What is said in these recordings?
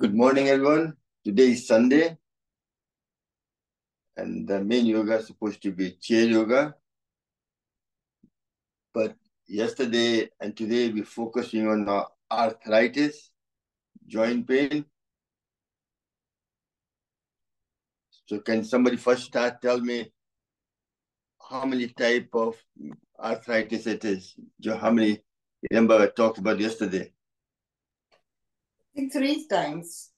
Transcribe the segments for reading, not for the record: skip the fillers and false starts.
Good morning, everyone. Today is Sunday, and the main yoga is supposed to be chair yoga. But yesterday and today we're focusing on arthritis, joint pain. So can somebody first start tell me how many type of arthritis it is? How many? Remember I talked about yesterday. I think 3 times.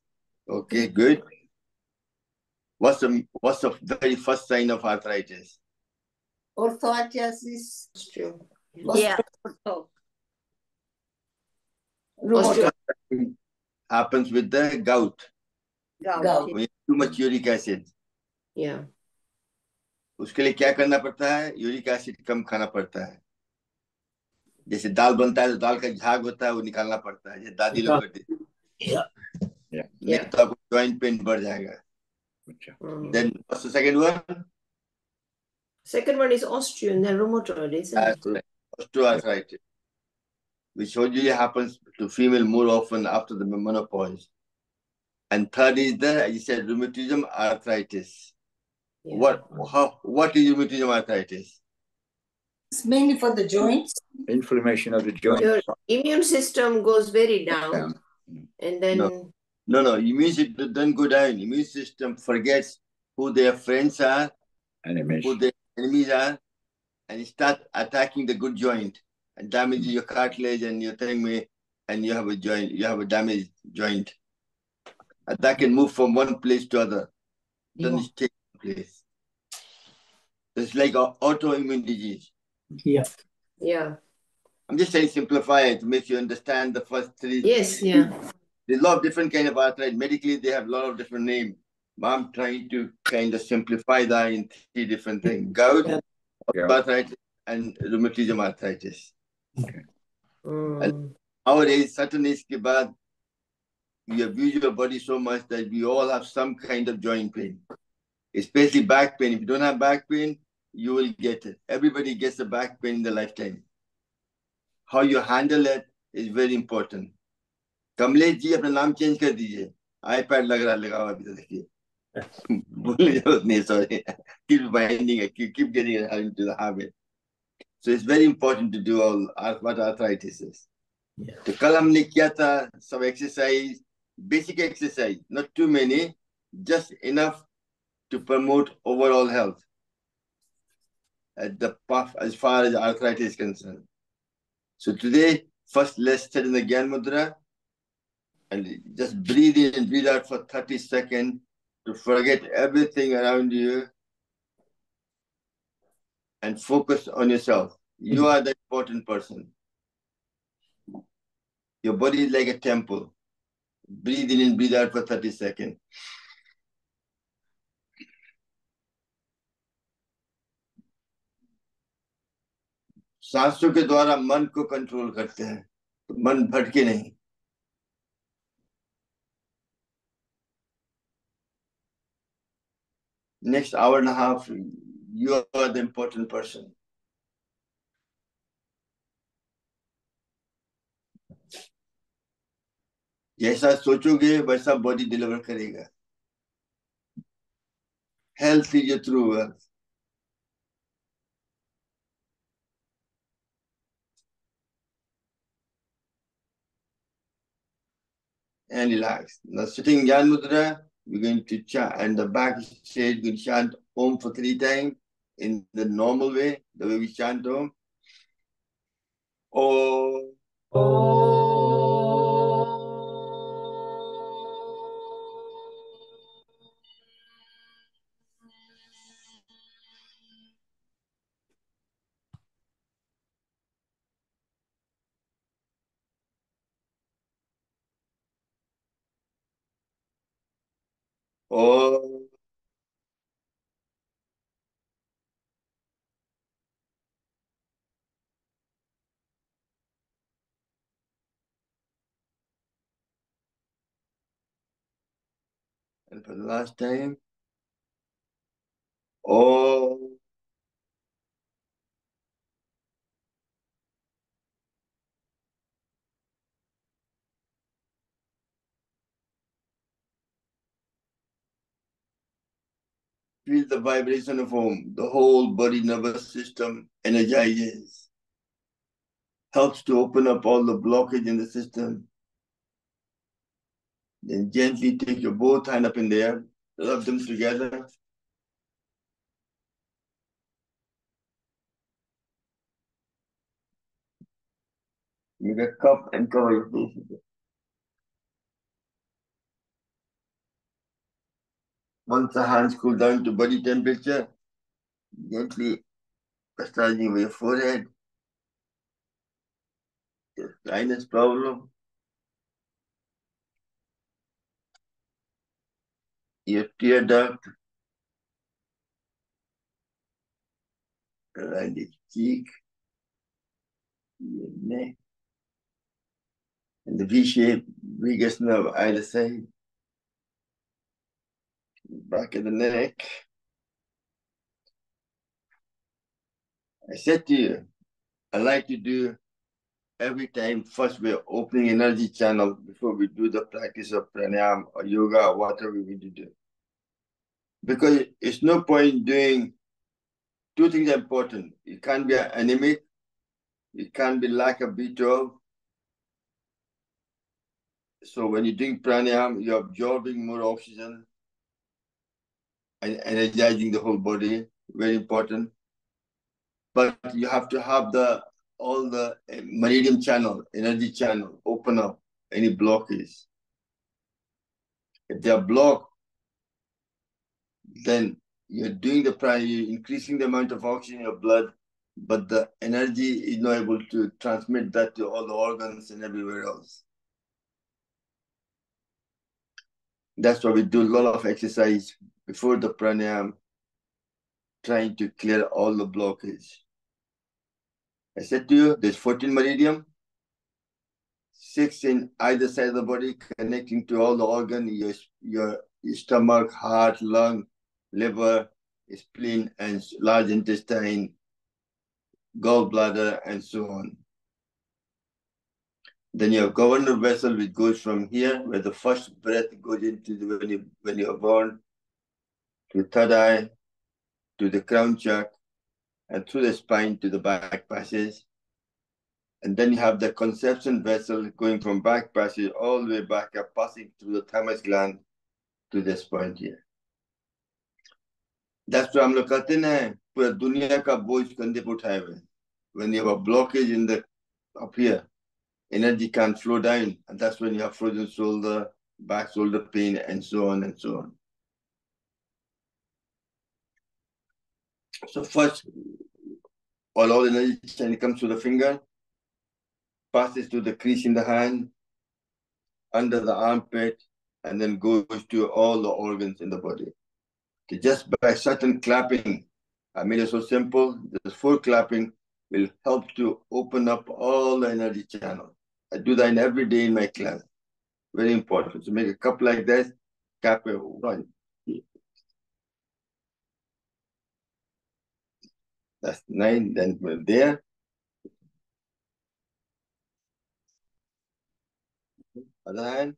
Okay, good. What's the very first sign of arthritis? Orthoarthritis. Yeah. Rheumatoid. Happens with the gout. Gout. When you have too much uric acid. Yeah. उसके लिए क्या करना पड़ता है? Uric acid कम खाना पड़ता है. जैसे दाल बनता है तो दाल का झाग होता है वो निकालना पड़ता है. जैसे दादी लोग करती है. नहीं तो आपको जॉइंट पेन बढ़ जाएगा. Then what's the second one? Second one is osteo and then rheumatoid, isn't it? Osteoarthritis, which usually happens to female more often after the menopause. And third is as you said, rheumatism arthritis. Yeah. What is rheumatism arthritis? It's mainly for the joints. Inflammation of the joint. Your immune system goes very down. And then... No. Immune system doesn't go down. Immune system forgets who their friends are, who their enemies are, and start attacking the good joint and damage your cartilage and your thing, and you have a damaged joint. And that can move from one place to other. Doesn't stay in place. It's like an autoimmune disease. Yeah. I'm just trying to simplify it to make you understand the first three. Yes, yeah. There's a lot of different kind of arthritis. Medically, they have a lot of different names. But I'm trying to kind of simplify that in 3 different things. Gout, arthritis, and rheumatism arthritis. Okay. And nowadays, certain age ke baad, you abuse your body so much that we all have some kind of joint pain, especially back pain. If you don't have back pain, you will get it. Everybody gets a back pain in their lifetime. How you handle it is very important. Kamlesh ji अपना नाम change कर दीजिए. iPad लग रहा लगाओ अभी तो देखिए. भूलने जरूरत नहीं. Sorry. Keep reminding it. Keep getting it into the habit. So it's very important to do what arthritis is. Yeah. तो कल हमने किया था some exercise, basic exercise, not too many, just enough to promote overall health as far as arthritis is concerned. So today, first let's sit in the Gyan Mudra and just breathe in and breathe out for 30 seconds to forget everything around you and focus on yourself. You are the important person. Your body is like a temple. Breathe in and breathe out for 30 seconds. सांसों के द्वारा मन को control करते हैं तो मन भटके नहीं. Next hour and a half, you are the important person. जैसा सोचोगे वैसा बॉडी डिलीवर करेगा. Health is your true wealth. And relax. Now sitting in Gyan Mudra, we're going to chant, and the back stage, we're going to chant Om for 3 times in the normal way, the way we chant Om. Om. Om. And for the last time, Om. feel the vibration of Om. The whole body nervous system energizes. Helps to open up all the blockage in the system. Then gently take your both hand up in the air, rub them together. Make a cup and cover your face with it. Once the hands cool down to body temperature, gently massaging your forehead, your sinus problem, your tear duct, around your cheek, your neck, and the V-shape, biggest nerve either side, back of the neck. I said to you, I like to do every time, first we're opening energy channel before we do the practice of pranayama or yoga or whatever we need to do. Because it's no point doing two things are important. It can't be anemic, it can't be lack of B12. So when you're doing pranayama, you're absorbing more oxygen and energizing the whole body, very important. But you have to have all the meridian channel, energy channel, open up any blockages. If they are blocked, then you're doing the pranayama, you're increasing the amount of oxygen in your blood, but the energy is not able to transmit that to all the organs and everywhere else. That's why we do a lot of exercise before the pranayama, trying to clear all the blockage. I said to you, there's 14 meridian, 6 in either side of the body, connecting to all the organs, your stomach, heart, lung, liver, spleen, and large intestine, gallbladder, and so on. Then you have governor vessel, which goes from here, where the first breath goes into when you are born, to third eye, to the crown chakra, and through the spine to the back passage. And then you have the conception vessel going from back passage all the way back up, passing through the thymus gland to this point here. That's why हम लोग कहते हैं पूरा दुनिया का बोझ कंधे पे उठाए हुए. When you have a blockage in the up here, energy can't flow down, and that's when you have frozen shoulder, back shoulder pain, and so on and so on. So first, all energy channel comes to the finger, passes to the crease in the hand, under the armpit, and then goes to all the organs in the body. Okay, just by certain clapping, I made it so simple. This 4 clapping will help to open up all the energy channel. I do that every day in my class. Very important. So make a cup like this, clap it 1. That's 9. Then we're there. Other hand.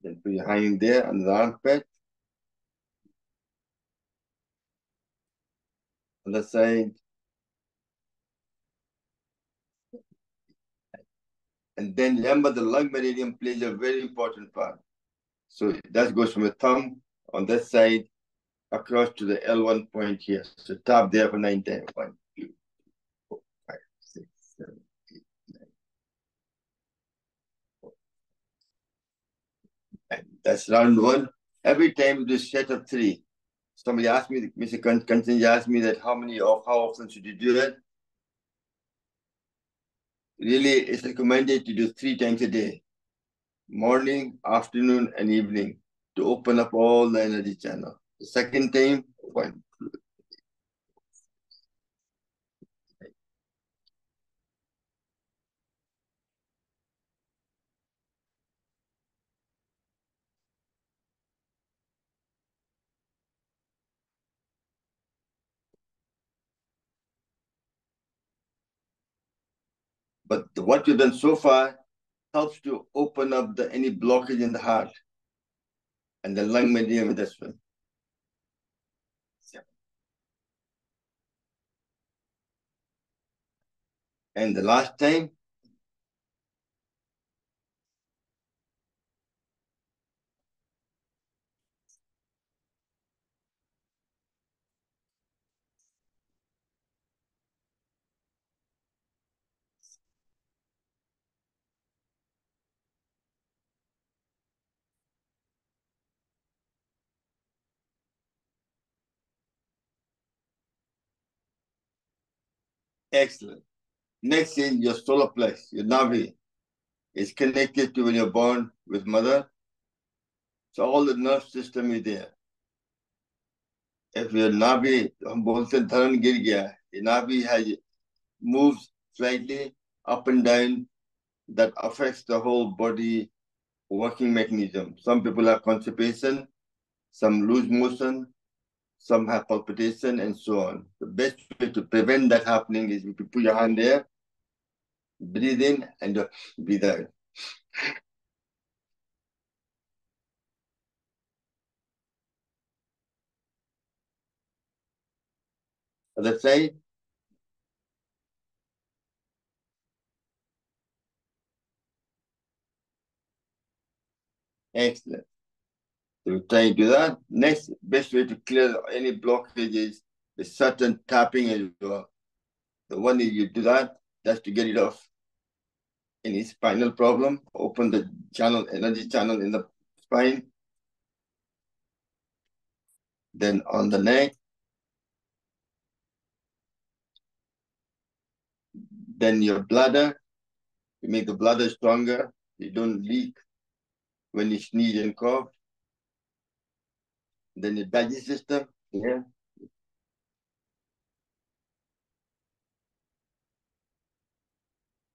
Then put your hand there on the armpit. Other side. And then remember, the lung meridian plays a very important part. So that goes from the thumb on that side across to the L1 point here. So tap there for 9 times. 1, 2, 4, 5, 6, 7, 8, 9. And that's round 1. Every time you do set of 3. Somebody asked me, Mr. Kansan asked me that how often should you do that? Really, it's recommended to do 3 times a day. Morning, afternoon, and evening, to open up all the energy channel. The second time, 1. But what we've done so far helps to open up any blockage in the heart. and the lung medium with this one. And the last time, excellent. Next is your solar plex, your navi. Is connected to when you're born with mother. So all the nerve system is there. If your navi, हम बोलते हैं धरण गिर गया, the navi has moves slightly up and down, that affects the whole body working mechanism. Some people have constipation, some lose motion, some have palpitation, and so on. The best way to prevent that happening is if you put your hand there, breathe in, and breathe out. Other side. Excellent. So we try to do that. Next, best way to clear any blockages is certain tapping as well. The one that you do that, that's to get it off. Any spinal problem, open the channel, energy channel in the spine. Then on the neck. Then your bladder, you make the bladder stronger. You don't leak when you sneeze and cough. Then your digestive system, yeah.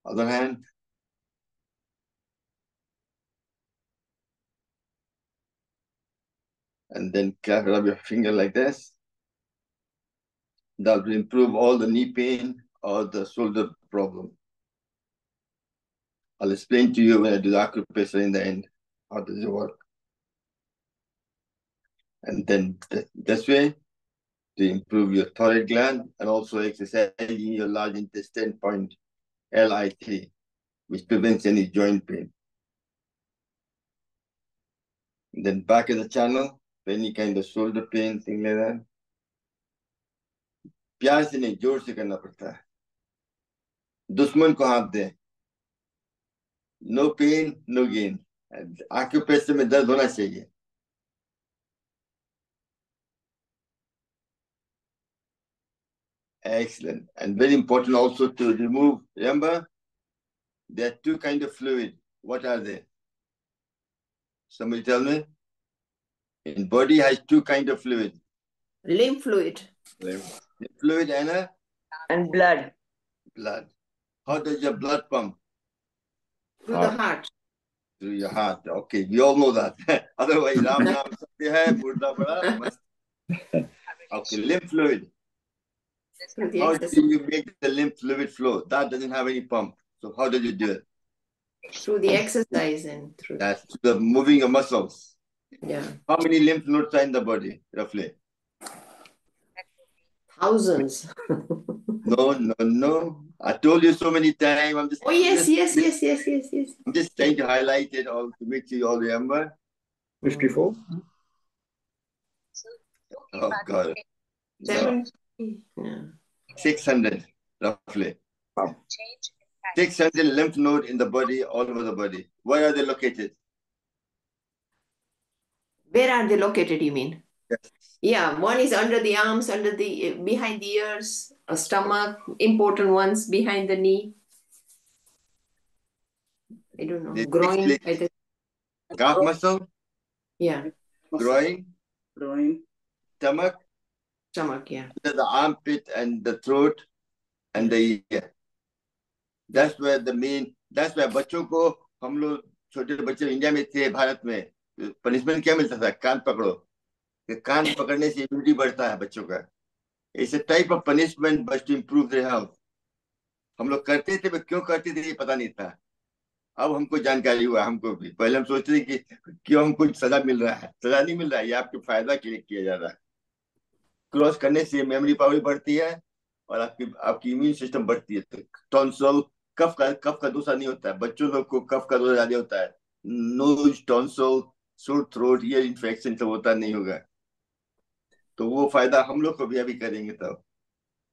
Other hand. And then rub your finger like this. That will improve all the knee pain or the shoulder problem. I'll explain to you when I do the acupressure in the end. How does it work? And then this way, to improve your thyroid gland and also exercising your large intestine point, LIT, which prevents any joint pain. And then back of the channel, any kind of shoulder pain, thing like that. प्यार से नहीं, जोर से करना पड़ता है. दुश्मन को हाथ दे. No pain, no gain. Acupressure में दर्द होना चाहिए. Excellent. And very important also to remove, remember, there are two kinds of fluid. What are they? Somebody tell me. In body has two kinds of fluid. Lymph fluid. Lymph fluid and blood. Blood. How does your blood pump? Through the heart. Through your heart. Okay, we all know that. Otherwise, Ram Ram Satya hai, Murda Bada, must. Okay, lymph fluid. How do you make the lymph fluid flow? That doesn't have any pump. So how do you do it? Through the exercise and through. That's the moving your muscles. Yeah. How many lymph nodes are in the body, roughly? Thousands. No. I told you so many times. I'm just. Oh yes. I'm just trying to highlight it all to make sure you all remember. 54. Oh God. 70. Yeah. 600 roughly. Wow. 600 lymph node in the body, all over the body. Where are they located? Where are they located, you mean? Yes. Yeah, one is under the arms, behind the ears, a stomach, important ones behind the knee. I don't know. Groin. Calf muscle? Yeah. Groin? Stomach? Stomach, yeah. The armpit and the throat and the ear. That's where बच्चों को हम लोग छोटे बच्चे India में थे, भारत में punishment क्या मिलता था? कान पकड़ो. कान पकड़ने से इम्यूनिटी बढ़ता है बच्चों का. It's a type of punishment but to improve their health. हम लोग करते थे, क्यों करते थे ये पता नहीं था. अब हमको जानकारी हुआ, हमको भी। पहले हम सोचते थे कि क्यों हमको सजा मिल रहा है। सजा नहीं मिल रहा है, ये आपके फायदा के लिए किया जा रहा है। क्रॉस करने से मेमोरी पावर बढ़ती है और आपकी आपकी इम्यून सिस्टम बढ़ती है। तो टॉन्सिल, कफ का दूसरा नहीं होता है। बच्चों लोग को कफ का दूसरा ज्यादा होता है। नोज, टॉन्सिल, सोर थ्रोट, ये इन्फेक्शन सब होता नहीं होगा। तो वो फायदा हम लोग को भी अभी करेंगे। तब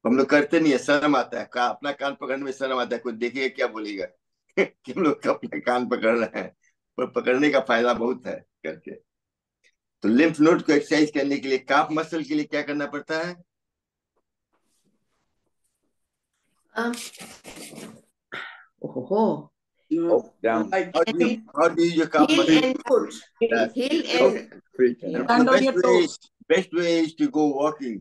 हम लोग करते नहीं है, शर्म आता है। अपना कान पकड़ने में शर्म आता है। कोई देखेगा क्या बोलेगा कि हम लोग अपना कान पकड़ रहे हैं। पर पकड़ने का फायदा बहुत है करके। तो लिम्फ नोड को एक्सरसाइज करने के लिए, काफ मसल के लिए क्या करना पड़ता है? Oh, Up, down. Like How do you use your calf heel muscle? and foot. Yes. Heel and Feet. yeah. The hand on your toes. best way is to go walking.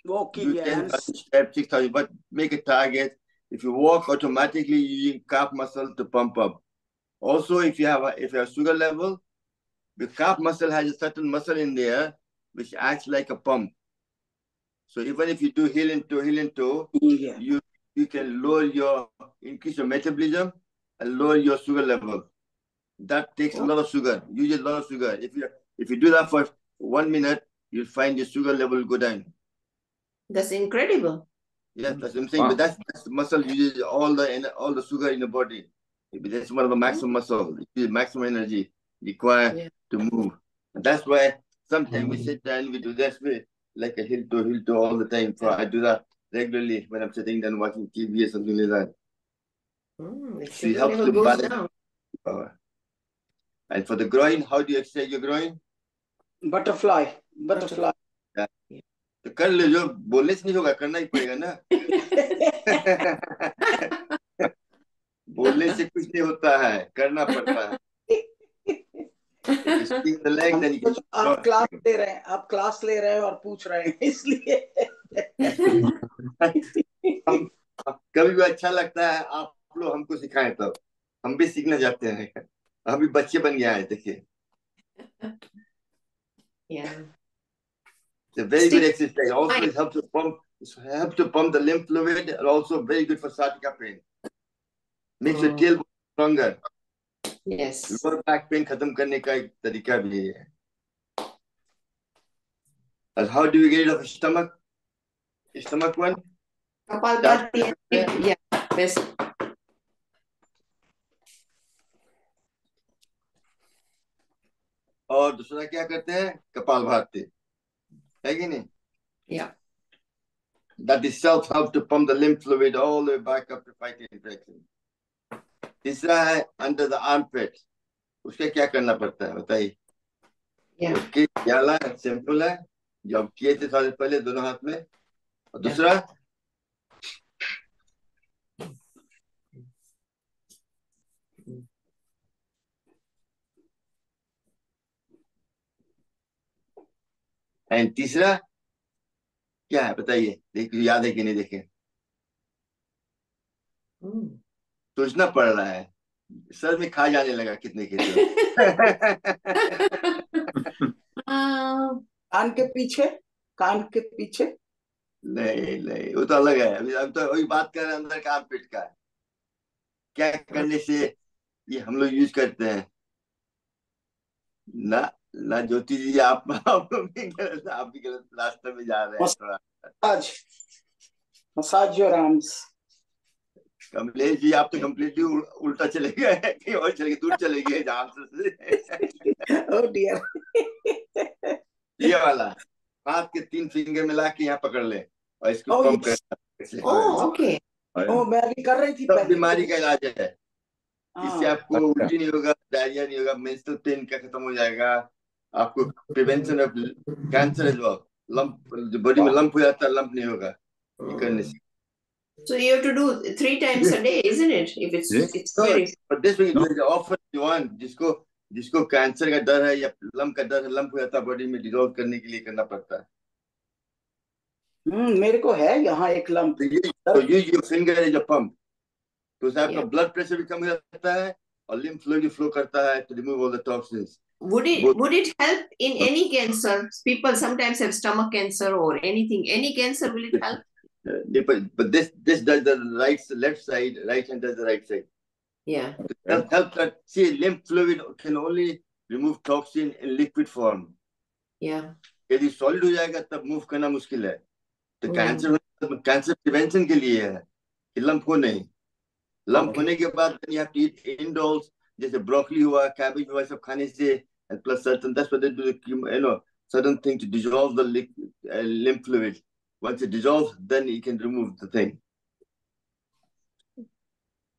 Walking, Do 10,000 yes. steps, 6,000, but make a target. If you walk, automatically using calf muscle to pump up. Also, if you have sugar level, the calf muscle has a certain muscle in there which acts like a pump. So even if you do heel and toe, Yeah. you can increase your metabolism and lower your sugar level. That takes a lot of sugar, usually a lot of sugar. If you do that for 1 minute, you'll find your sugar level go down. That's incredible. Yeah, that's what I'm saying. Wow. But that's the muscle uses all the sugar in the body. That's one of the maximum muscle. It uses maximum energy required to move. And that's why sometimes we sit down, we do this way, like a heel to all the time. So I do that regularly when I'm sitting down watching TV or something like that. The So it sugar helps level to goes balance down. power. And for the groin, how do you exercise your groin? Butterfly. तो कर ले, जो बोलने से नहीं होगा, करना ही पड़ेगा ना। बोलने से कुछ नहीं होता है, करना पड़ता है। आप क्लास ले रहे हैं और पूछ रहे हैं इसलिए। कभी भी अच्छा लगता है आप लोग हमको सिखाएं, तब हम भी सीखना चाहते हैं। अभी बच्चे बन गया है, देखिए। Yeah. It's a very good exercise. Also, it helps to pump the lymph fluid, and also very good for sciatica pain. Makes your tailbone stronger. Yes. Lower back pain खत्म करने का एक तरीका भी है। And how do we get rid of stomach? Stomach one? Kapalbhati. Yeah. Best. और दूसरा क्या करते हैं? कपालभाति, है कि नहीं? Yeah. That itself helps to pump the lymph fluid all the way back up to fight infection. तीसरा है under the armpit. उसके क्या करना पड़ता है बताइए? Yeah. उसके क्या सिंपल है, जो हम किए थे थोड़े पहले दोनों हाथ में। और दूसरा एंड तीसरा क्या है बताइए? देखिए, याद है कि नहीं? देखे, सोचना पड़ रहा है, सर में खा जाने लगा कितने के तो। कान के पीछे नहीं, वो तो अलग है। अभी तो वही बात कर रहे हैं, अंदर कान पीठ का क्या करने से ये हम लोग यूज करते हैं ना ज्योति जी, आप भी गलत रास्ते में जा रहे हैं थोड़ा। Massage your arms. Kamlesh ji, आप तो कम्प्लीटली उल्टा चले गए, कहीं और चले गए, दूर चले गए जहां से। Oh dear. ये वाला हाथ के 3 फिंगर मिला के यहाँ पकड़ ले और इसको पंप कर। ओके। मैं भी कर रही थी। सब बीमारी का इलाज है। इससे आपको उल्टी नहीं होगा, डायरिया नहीं होगा, मेंस्ट्रुअल पेन का खत्म हो जाएगा। आपको prevention of cancer as well, lump body में लंप हो जाता है, लंप नहीं होगा ये करने से। So you have to do 3 times a day, isn't it? If it's very. But this way you often you want जिसको कैंसर का डर है या लंप का डर है, लंप हो जाता है बॉडी में, डिसॉल्व करने के लिए करना पड़ता है। मेरे को है यहाँ एक लंप। तो use your finger as a pump. तो उससे आपका ब्लड प्रेशर भी कम हो जाता है और lymph fluid फ्लो करता है to remove all the toxins. Would it help in any cancer? People sometimes have stomach cancer or anything. Any cancer, will it help? But this does the left side, right hand does the right side. Yeah. Help that. See, lymph fluid can only remove toxin in liquid form. Yeah. यदि solid हो जाएगा तब move करना मुश्किल है. तो cancer prevention के लिए है कि लंप हो नहीं. लंप होने के बाद you have to eat indoors, जैसे ब्रोकली हुआ, कैबेज हुआ, सब खाने से, and plus certain, that's what they do, certain thing to dissolve the lymph fluid. Once it dissolves, then you can remove the thing.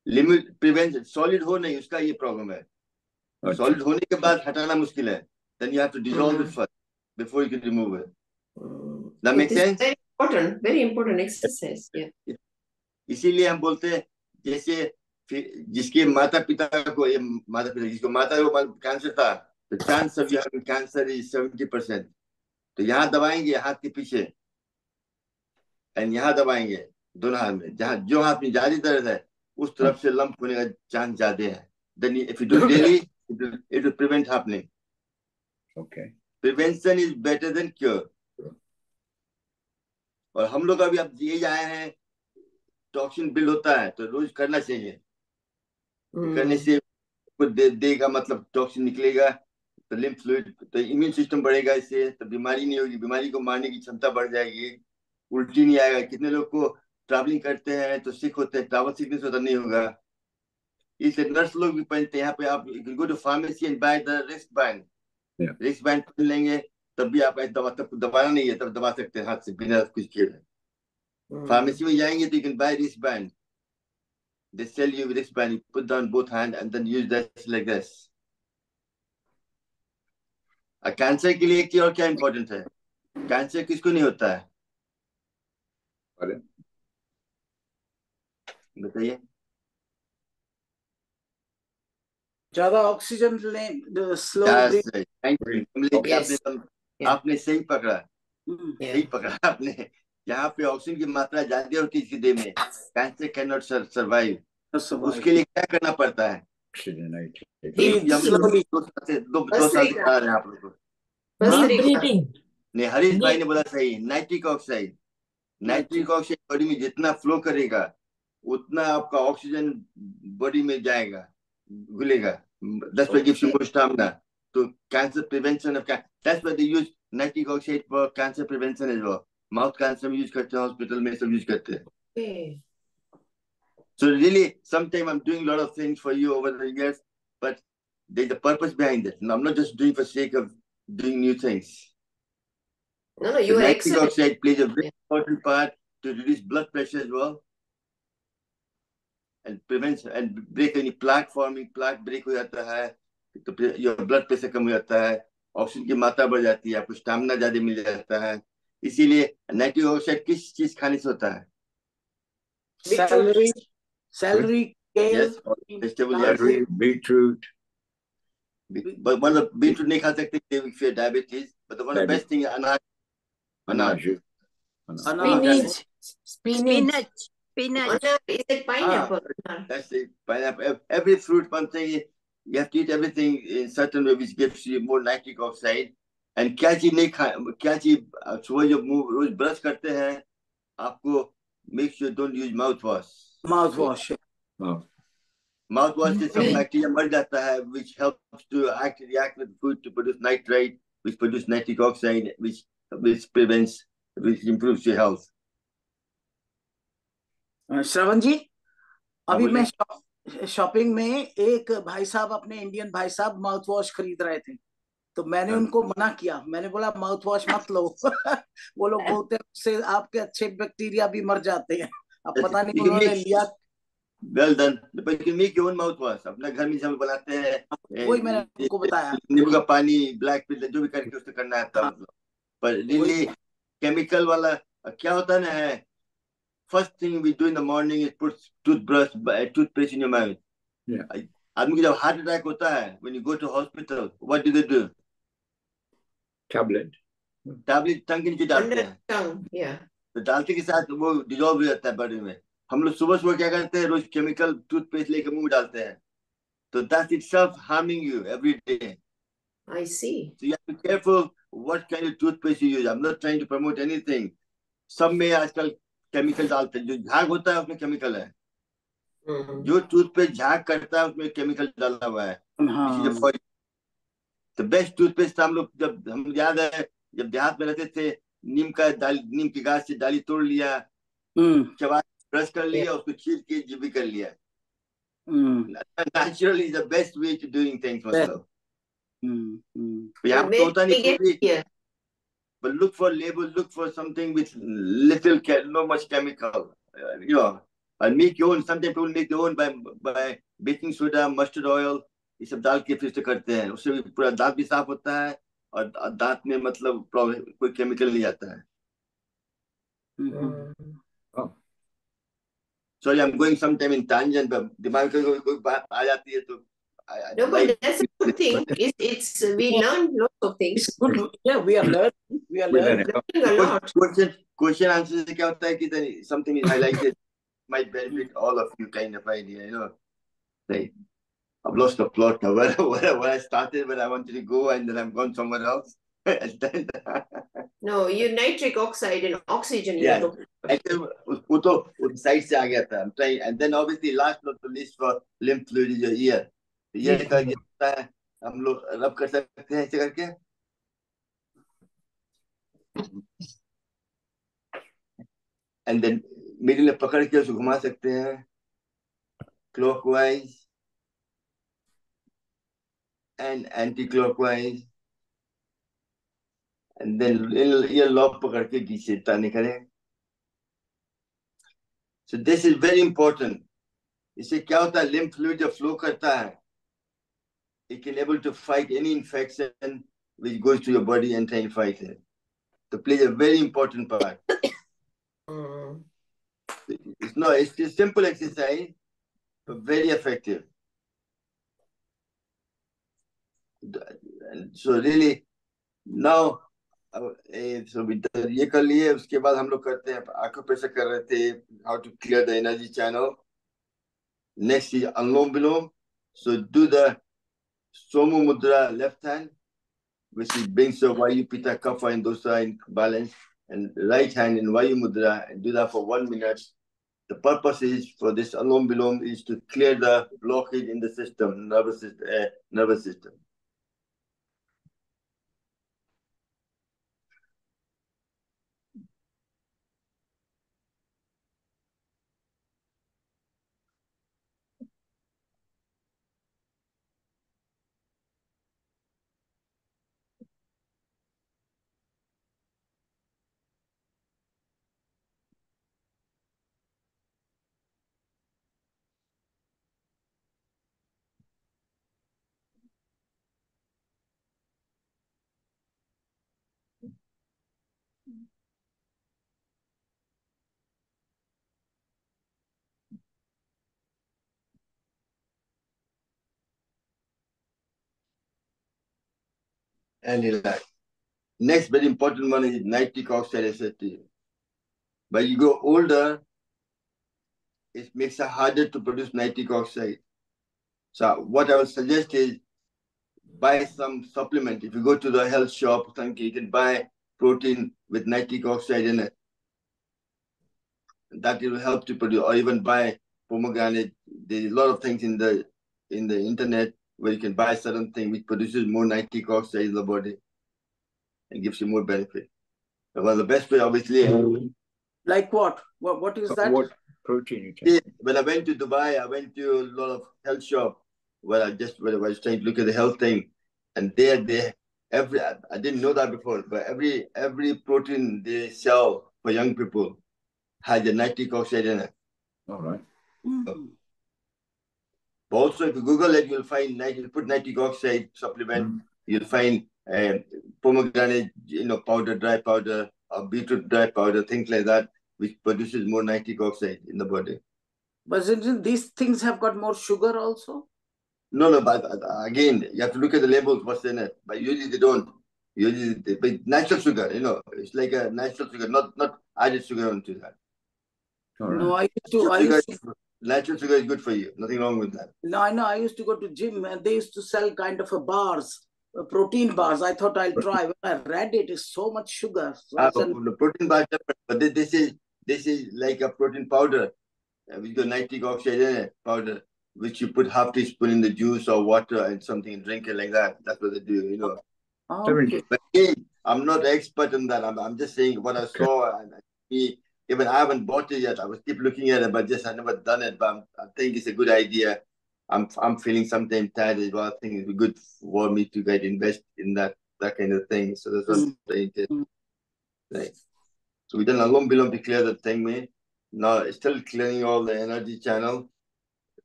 Limit prevention. Solid हो नहीं, उसका ये problem है. Solid होने के बाद हटाना मुश्किल है. Then you have to dissolve it first before you can remove it. That makes sense? Very important exercise. Yeah. इसीलिए हम बोलते हैं, जैसे जिसके माता पिता जिसको माता को कैंसर था, the chance of you having cancer is 70%. तो यहाँ दबाएंगे हाथ के पीछे, and यहाँ दबाएंगे दोनों हाथ में, जहाँ जो हाथ में ज्यादा दर्द है उस तरफ से लंप होने का चांस ज्यादा है. Then if you do daily, it will prevent happening. Okay. Prevention is better than cure. और हम लोग अभी अब ये आए हैं, टॉक्सिन बिल्ड होता है तो रोज करना चाहिए. करने से देगा, मतलब टॉक्सिन निकलेगा तो लिम्फ फ्लूइड, तो इम्यून सिस्टम बढ़ेगा, इससे तो बीमारी नहीं होगी, बीमारी को मारने की क्षमता बढ़ जाएगी, उल्टी नहीं आएगा. कितने लोग को ट्रैवलिंग करते हैं तो सिक होते हैं, ट्रैवल सिकनेस होता नहीं होगा. इसलिए नर्स लोग भी पहनते हैं. यहाँ पे आप go to pharmacy and buy the wrist band. Wrist band पहन लेंगे तब भी आप दवा, तब दबाना नहीं है, तब दबा सकते हैं हाथ से बिना कुछ किए. फार्मेसी में जाएंगे तो you can buy wrist band. They sell you wristband, you put down both hands and then use this like this. Cancer के लिए एक चीज और क्या इंपॉर्टेंट है, कैंसर किसको नहीं होता है बताइए. ज्यादा ऑक्सीजन ले, स्लो आपने सही पकड़ा, सही पकड़ा आपने. यहाँ पे ऑक्सीजन की मात्रा ज्यादा होती है इसके देह में, कैंसर कैन नॉट सर्वाइव. उसके लिए क्या करना पड़ता है, 2 साल दिखा रहे हैं आप लोग को. नहीं, हरीश भाई ने बोला सही, nitric oxide. Nitric oxide body में जितना फ्लो करेगा उतना आपका ऑक्सीजन बॉडी में जाएगा, घुलेगा. That's what gives you more stamina. तो cancer prevention of, that's why they use nitric oxide for cancer prevention as well. Mouth cancer में यूज करते हैं, हॉस्पिटल में सब यूज करते हैं. So really, sometimes I'm doing a lot of things for you over the years, but there's a purpose behind it. And I'm not just doing for sake of doing new things. No, you are nitric excellent. oxide plays a very important part to reduce blood pressure as well, and prevents and break any plaque forming. Plaque break हो जाता है तो your blood pressure कम हो जाता है, oxygen की मात्रा बढ़ जाती है, आपको स्टैमिना ज्यादा मिल जाता है. इसीलिए नाइट्रिक ऑक्साइड किस चीज खाने से होता है? Celery, kale, vegetable, beetroot. But one of the beetroot नहीं खा सकते if you have diabetes. But the one of the best thing is अनाज. Spinach. Is it pineapple? That's it. Pineapple. Every fruit, one thing, you have to eat everything in certain way which gives you more nitric oxide. And क्या चीज नहीं खा, क्या चीज सुबह जब मुंह रोज ब्रश करते हैं आपको make sure don't use mouthwash. Mouthwash से सब बैक्टीरिया मर जाता है, which helps to react with food to produce nitrate, which produce nitric oxide, which prevents, which improves your health. श्रवण जी, अभी मैं शॉपिंग में एक भाई साहब, अपने इंडियन भाई साहब माउथ वॉश खरीद रहे थे, तो मैंने उनको मना किया. मैंने बोला माउथ वॉश मत लो. वो लोग बोलते हैं उससे आपके अच्छे बैक्टीरिया भी मर जाते हैं. अब पता नहीं उन्होंने लिया. Well done. But you can make your own mouthwash. अपना घर में जब बनाते हैं, वही मैंने उनको बताया. नींबू का पानी, ब्लैक पिल, जो भी करके उससे करना आता है. पर really केमिकल वाला क्या होता है ना, first thing we do in the morning is put toothpaste in your mouth. आदमी को जब हार्ट अटैक होता है, when you go to hospital, what do they do? Tablet टंग के नीचे डालते हैं. तो डालते के साथ वो डिजॉल्व हो जाता है बॉडी में. हम लोग सुबह सुबह क्या करते हैं, रोज केमिकल टूथपेस्ट लेकर मुंह में डालते हैं, तो that itself harming you every day. I see. So you have to be careful what kind of toothpaste you use. I'm not trying to promote anything. सब में आजकल केमिकल डालते हैं, जो झाग होता है उसमें केमिकल है. जो टूथपेस्ट झाग करता है उसमें केमिकल डाला हुआ है. द बेस्ट टूथपेस्ट हम लोग, जब हम याद है जब देहात में रहते थे, नीम की घास से डाली तोड़ लिया, चबा ब्रश कर लिया, उसको छील के जीबी कर लिया. Natural is the best way to doing things, मतलब. यहाँ तो होता नहीं, but look for label, look for something with little, not much chemical, you know. And make your own. Sometimes people make their own by baking soda, mustard oil, ये सब डाल के फिर से करते हैं. उससे पूरा दांत भी साफ होता है और दांत में मतलब कोई केमिकल नहीं आता है. Sorry, I'm going sometime in tangent, but दिमाग में कोई बात आ जाती है तो. No, but that's a good thing. It's we learn lots of things. It's good. Yeah, we are learning. We are learning a lot. Question answer से क्या होता है कि something is highlighted might benefit all of you, kind of idea, you know. Like, I've lost the plot now. Where I started, when I wanted to go, and then I've gone somewhere else. No, you nitric oxide and oxygen. Yeah. वो तो उस side से आ गया था. I'm trying, and then obviously last not the least for lymph fluid is your ear. ये का होता है, हम लोग रब कर सकते हैं ऐसे करके. And then मिडिल में पकड़ के उसको घुमा सकते हैं clockwise and anti-clockwise, and then ये lobe पकड़ के घींचे ताने करें. So this is very important. इससे क्या होता है, lymph fluid जब flow करता है, it can able to fight any infection which goes to your body and try and fight it. So plays a very important part. It's a simple exercise, but very effective. So really, now, so ये कर लिए. उसके बाद हम लोग करते हैं, आंखों पे से कर रहे थे, how to clear the energy channel. Next is Anulom Vilom. So do the Somu Mudra left hand, which is brings the Vayu Pitta Kapha and Dosa in balance, and right hand in Vayu Mudra, and do that for 1 minute. The purpose is for this Anulom Vilom is to clear the blockage in the system, nervous system. And relax. Next very important one is nitric oxide SST. But you go older, it makes it harder to produce nitric oxide. So what I would suggest is buy some supplement. If you go to the health shop, you can buy protein with nitric oxide in it. That will help to produce, or even buy pomegranate. There's a lot of things in the internet where you can buy certain thing which produces more nitric oxide in the body and gives you more benefit. Well, the best way, obviously. Like what? What is that? What protein you can? When I went to Dubai, I went to a lot of health shop where I was trying to look at the health thing, and I didn't know that before, but every protein they sell for young people has a nitric oxide in it. All right. But also, if you Google it, you'll find put nitric oxide supplement. You'll find pomegranate, powder, dry powder, or beetroot dry powder, things like that, which produces more nitric oxide in the body. But these things have got more sugar also? No, but again, you have to look at the labels, what's in it. But usually they don't. But natural sugar, it's like a natural sugar, not added sugar onto that. Right. No, natural sugar is good for you. Nothing wrong with that. No, I know. I used to go to gym and they used to sell kind of protein bars. I thought I'll try. When I read it, it's so much sugar. So the protein bar, but this is like a protein powder. with the nitric oxide in it, powder, which you put half teaspoon in the juice or water and something and drink it like that. That's what they do, you know. Okay. But again, I'm not an expert in that. I'm just saying what I saw, and even I haven't bought it yet. I was keep looking at it, but I never done it. But I think it's a good idea. I'm feeling sometimes tired as well. I think it'd be good for me to invest in that kind of thing. So that's what I'm saying. Right. So we done a long below to clear the thing, man. Now it's still clearing all the energy channel.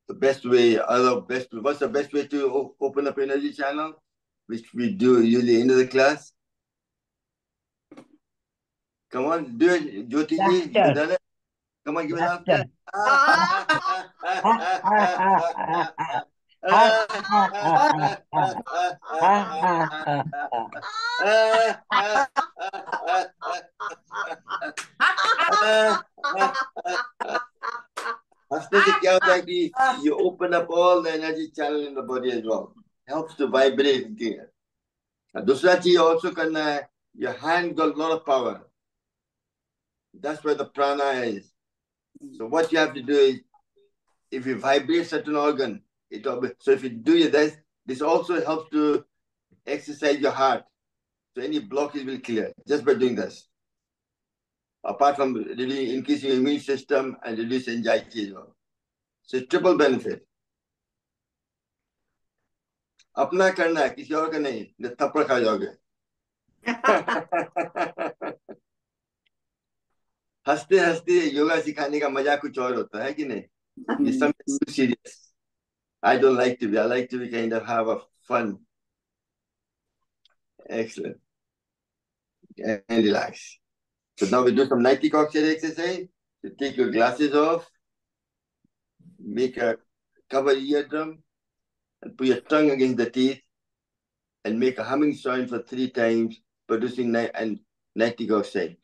The best way, what's the best way to open up energy channel? Which we do usually end of the class. Come on, do it, Jyoti ji. You done it? Come on, give it laughter. हंसने से क्या होता है कि you open up all the energy channel in the body as well. Helps to vibrate. दूसरा चीज also करना है, your hand got a lot of power. That's where the prana is. So what you have to do is, if you vibrate certain organ, so if you do this also helps to exercise your heart. So any blockage will clear just by doing this. Apart from really increasing your immune system and reduce anxiety as well. So it's triple benefit. अपना करना है, किसी और का नहीं, नहीं थप्पड़ खा जाओगे. हंसते हंसते योगा सिखाने का मजा कुछ और होता है कि नहीं? It's something too serious. I don't like to be. I like to be kind of have a fun. Excellent. And relax. So now we do some nitric oxide exercise. So take your glasses off. Cover your eardrum. And put your tongue against the teeth. And make a humming sound for 3 times, producing nitric oxide.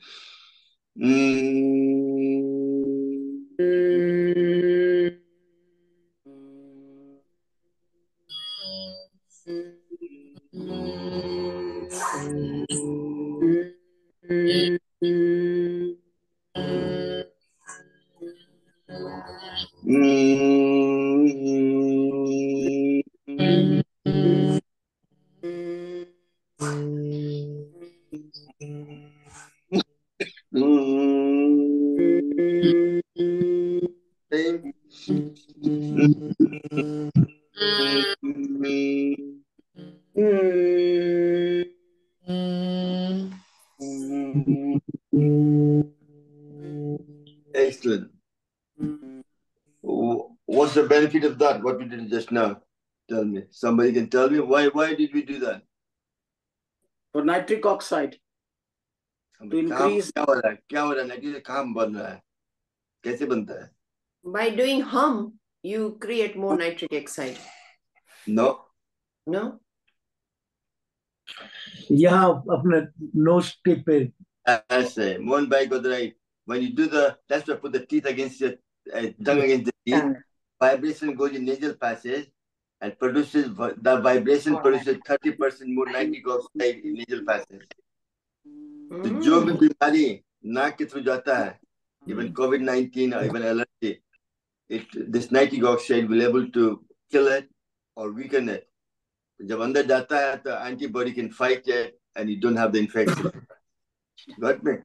Excellent. What's the benefit of that? What we did just now? Tell me. Somebody can tell me why did we do that? For nitric oxide. To increase. क्या हो रहा है? Nitric काम बन रहा है. कैसे बनता है? By doing hum, you create more nitric oxide. No. No? यहाँ अपने nose tip पे. I say, Mohan Bhai got right. When you do that's why put the teeth against your tongue against the teeth. Vibration goes in nasal passage and produces the vibration produces 30% more nitric oxide in nasal passage. So जो भी बीमारी नाक के through जाता है, even COVID-19 or even allergy, this nitric oxide will able to kill it or weaken it. जब अंदर जाता है तो antibody can fight it and you don't have the infection. Got me?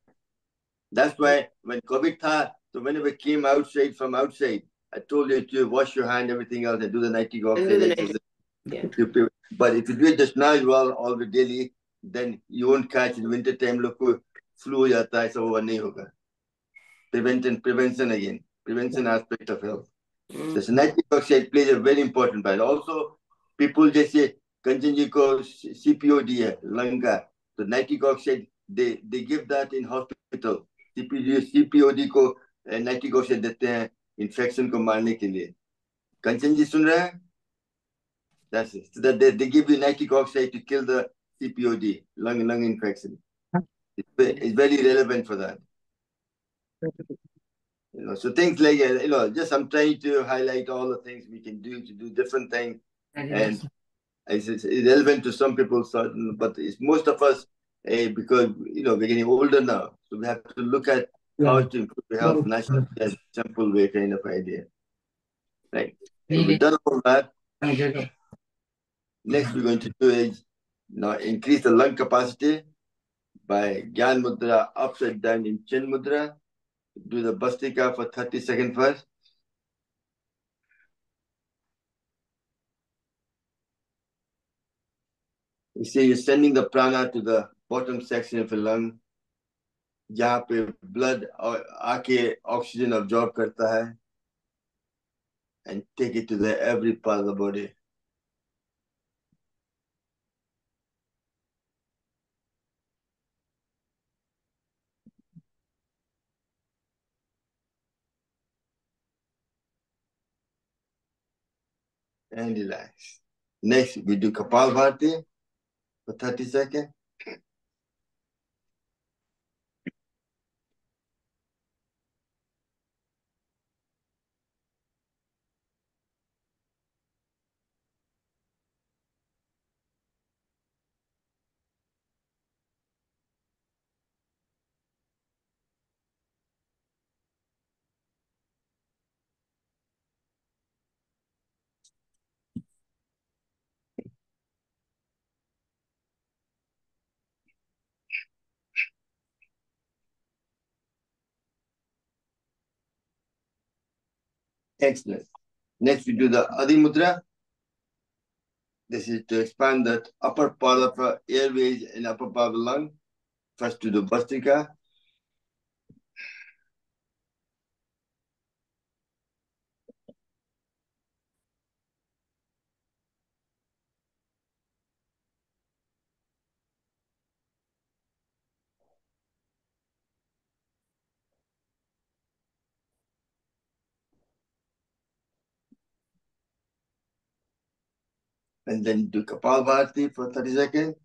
That's why when COVID tha, so whenever it came outside from outside, I told you to wash your hand, everything else, and do the nitric oxide. Yeah. But if you do it just now as well, all the daily, then you won't catch in winter time. Look, flu ho jata hai, so nahi hoga. Prevention again, prevention aspect of health. So nitric oxide plays a very important part. Also, people just say, Kanchan ji ko CPOD hai, lung ka. So nitric oxide, they give that in hospital. CPOD को nitric oxide देते हैं infection को मारने के लिए. कंचन जी सुन रहे हैं? That's it. So that they give you nitric oxide to kill the CPOD, lung infection. It's very relevant for that. So things like just I'm trying to highlight all the things we can do to do different things, and it's relevant to some people, certain, but it's most of us because we're getting older now, so we have to look at how to improve health naturally and simple way kind of idea. Right. So we've done all that. Next, we're going to do is now increase the lung capacity by Gyan Mudra upside down in Chin Mudra. Do the Bhastrika for 30 seconds first. You see, you're sending the prana to the bottom section of the lung, जहाँ पे blood आके oxygen absorb करता है, and take it to the every part of the body. And relax. Next, we do Kapalbhati for 30 seconds. Excellent. Next, we do the Adi Mudra. This is to expand the upper part of the airways and upper part of the lung. First, do the Bhastrika. And then do Kapalbhati for 30 seconds.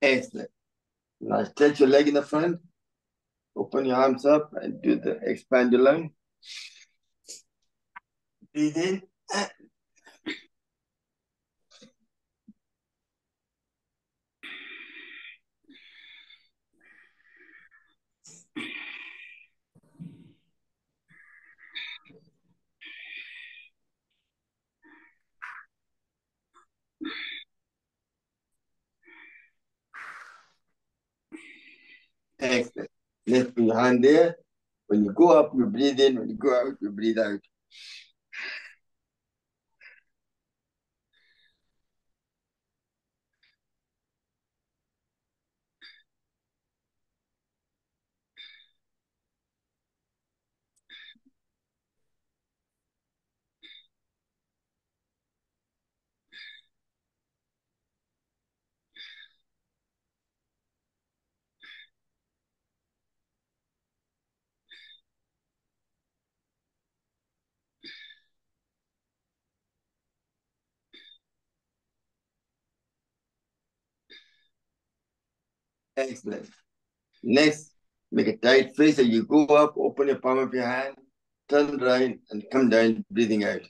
Excellent. Now stretch your leg in the front. Open your arms up and do the expand your lung. Breathe in. Excellent. Let's put your hand there. When you go up, you breathe in. When you go out, you breathe out. Excellent. Next, make a tight face as you go up, open your palm of your hand, turn right, and come down, breathing out.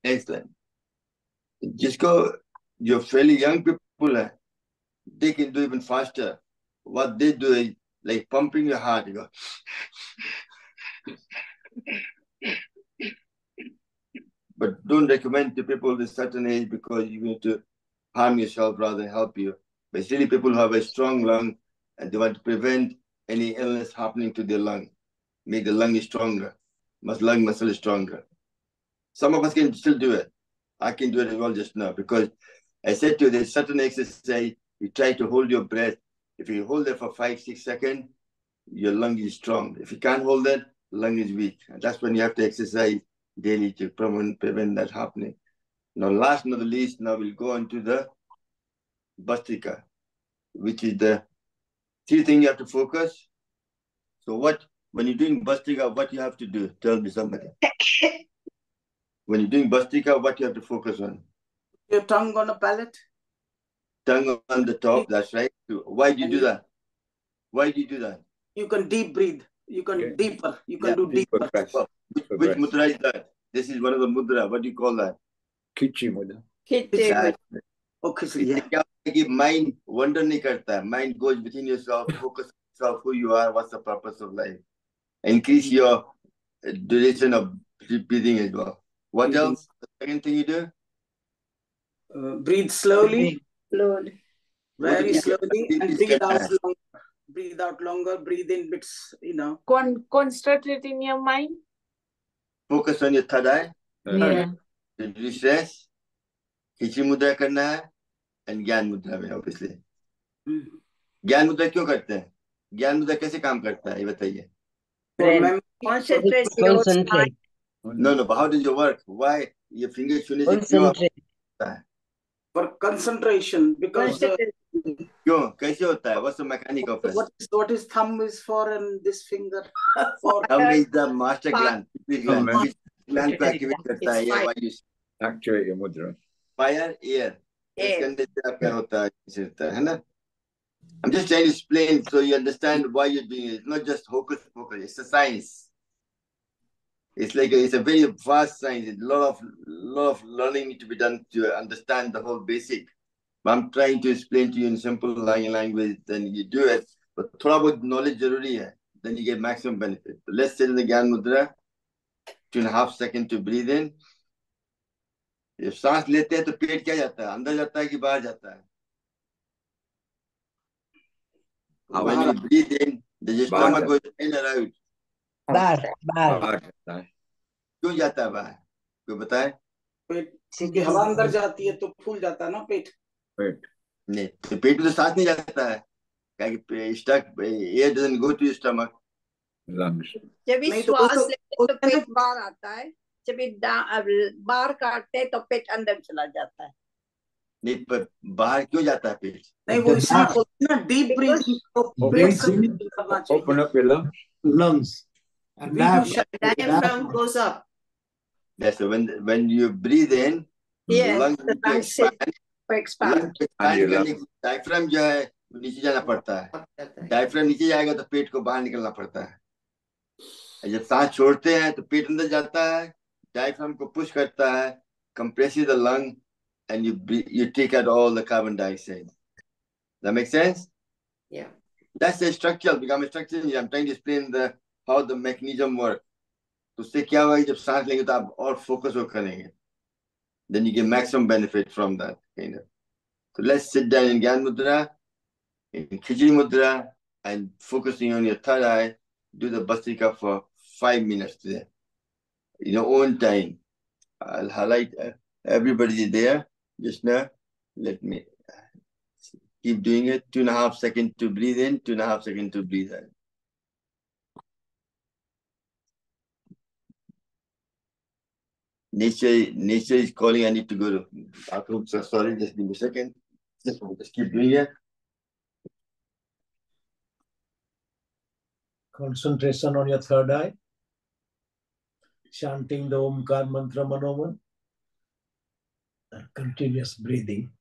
Excellent. Just go, you're fairly young people, they can do even faster. What they do is like pumping your heart. You go. But don't recommend to people with a certain age because you're going to harm yourself rather than help you. But it's really people who have a strong lung and they want to prevent any illness happening to their lung. Make the lung stronger. Lung muscle is stronger. Some of us can still do it. I can do it as well just now because I said to you, there's certain exercise, you try to hold your breath. If you hold it for 5-6 seconds, your lung is strong. If you can't hold it, lung is weak. And that's when you have to exercise daily to prevent that happening. Now, last but not least, now we'll go into the Bhastrika, which is the 3 things you have to focus. So when you're doing Bhastrika, what you have to do? Tell me somebody. When you're doing Bhastrika, what you have to focus on? Your tongue on a palate. Tongue on the top, that's right. Why do you do that? Why do you do that? You can deep breathe. You can deeper. You can do deeper deeper. breath. Which mudra is that? This is one of the mudra. What do you call that? Khichi mudra. कि mind wonder नहीं करता. Mind goes within yourself, focus yourself, who you are, what's the purpose of life. Increase your duration of breathing as well. What else? The second thing you do? Breathe slowly. Slowly. Very slowly and breathe out longer. Breathe out longer, breathe in bits, Concentrate in your mind. Focus on your third eye. Yeah. Reduce stress. खिचड़ी मुद्रा करना है and ज्ञान मुद्रा में obviously. ज्ञान मुद्रा क्यों करते हैं? ज्ञान मुद्रा कैसे काम करता है ये बताइए. Concentrate. No, but how does it work? Why your fingers छूने से क्यों होता है? For concentration, because क्यों? कैसे होता है? What's the mechanic of it? What is thumb is for and this finger for? Thumb is the master gland. Gland को activate करता है ये वायु. Activate your mudra. Fire, air. इसके अंदर से क्या होता है ना? I'm just trying to explain so you understand why you're doing it. It's not just hocus pocus. It's a science. It's a very vast science. A lot of learning need to be done to understand the whole basic. But I'm trying to explain to you in simple language. Then you do it. But थोड़ा बहुत knowledge जरूरी है. Then you get maximum benefit. So let's sit in the Gyan Mudra. 2.5 seconds to breathe in. जब सांस लेते हैं तो पेट क्या जाता है? अंदर जाता है कि बाहर जाता है? When you breathe in, the stomach goes in and out. बाहर. क्यों जाता है बाहर? कोई बताए? पेट क्योंकि हवा अंदर जाती है तो फूल जाता है ना पेट. नहीं, तो पेट में तो सांस नहीं जाता है. Air doesn't go to your stomach. Lungs. जब भी श्वास लेते तो पेट बाहर आता है. जब भी बाहर काटते हैं तो पेट अंदर चला जाता है. नहीं, पर बाहर क्यों जाता है पेट? नहीं, वो इसलिए बोलते हैं ना डीप ब्रीथिंग. पेट से करना चाहिए. Open up your lungs. And diaphragm goes up. Yes, so when you breathe in, the lungs expand. Diaphragm जो है नीचे जाना पड़ता है. Diaphragm नीचे जाएगा तो पेट को बाहर निकलना पड़ता है. जब सांस छोड़ते हैं तो पेट अंदर जाता है. Diaphragm को push करता है, compresses the lung, and you take out all the carbon dioxide. That makes sense? Yeah. That's the structure. Become a structure. I'm trying to explain how the mechanism works. तो उससे क्या होगा जब सांस लेंगे तो आप और focus हो करेंगे. Then you get maximum benefit from that kind of. So let's sit down in Gyan Mudra, in Khichdi Mudra, and focusing on your third eye. Do the Bhastrika for 5 minutes today. In your own time. I'll highlight everybody there just now. Let me keep doing it. 2.5 seconds to breathe in, 2.5 seconds to breathe out. Nature is calling. I need to go to bathroom. So sorry, just give me a second. Just keep doing it. Concentration on your third eye. Chanting the Omkar mantra Manoman. And continuous breathing.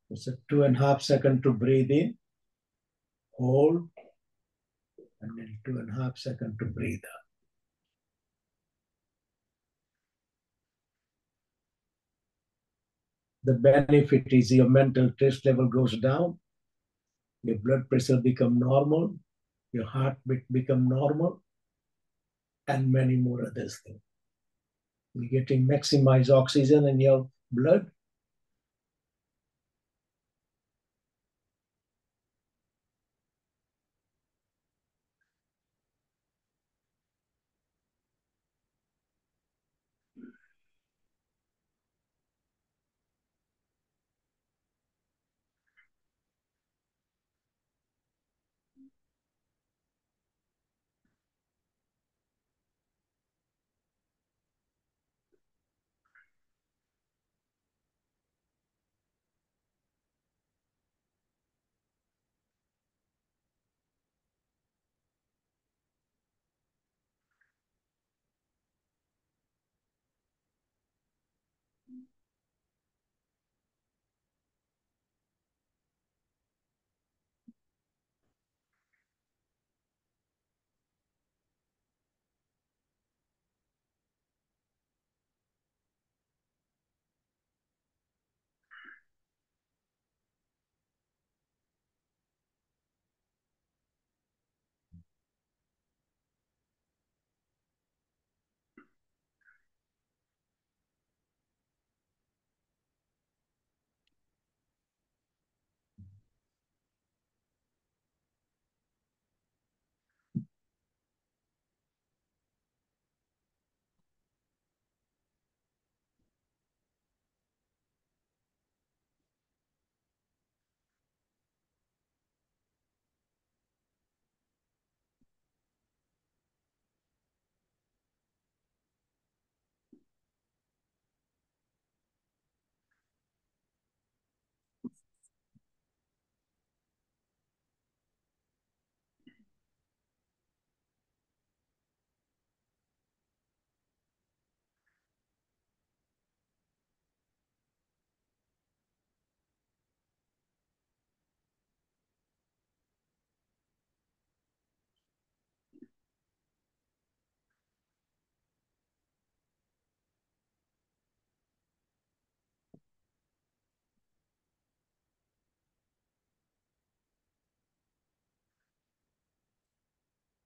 It's a 2.5 seconds to breathe in. Hold. And then 2.5 seconds to breathe out. The benefit is your mental stress level goes down. Your blood pressure become normal. Your heartbeat become normal. And many more other things. You're getting maximized oxygen in your blood.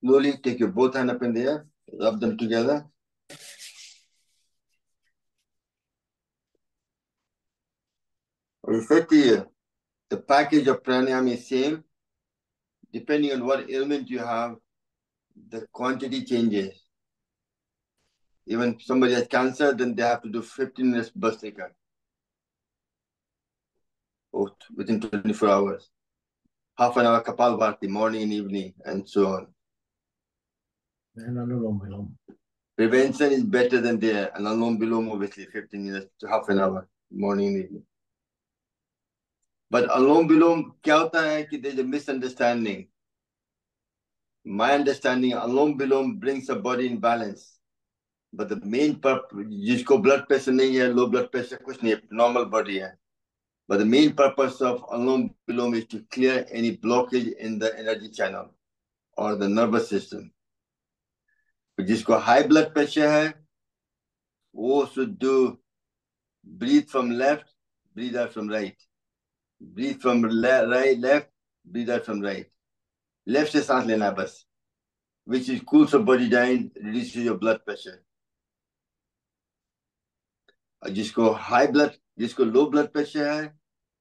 Slowly take your both hand up in the air, rub them together. I said to you, the package of pranayama is same. Depending on what ailment you have, the quantity changes. Even if somebody has cancer, then they have to do 15 minutes Bhastrika within 24 hours. Half an hour Kapalbhati, morning and evening, and so on. And Anulom Vilom. Prevention is better than there. And Anulom Vilom, obviously, 15 minutes to half an hour, morning and evening. But Anulom Vilom, kya hota hai ki there's a misunderstanding. My understanding, Anulom Vilom brings the body in balance. But the main purpose, जिसको blood pressure नहीं है, low blood pressure कुछ नहीं है, normal body है. But the main purpose of Anulom Vilom is to clear any blockage in the energy channel or the nervous system. जिसको high blood pressure है, वो should do breathe from left, breathe out from right. Breathe from right, left, breathe out from right. Left से सांस लेना है बस, which is cools the body down, reduces your blood pressure. जिसको high blood, जिसको low blood pressure है,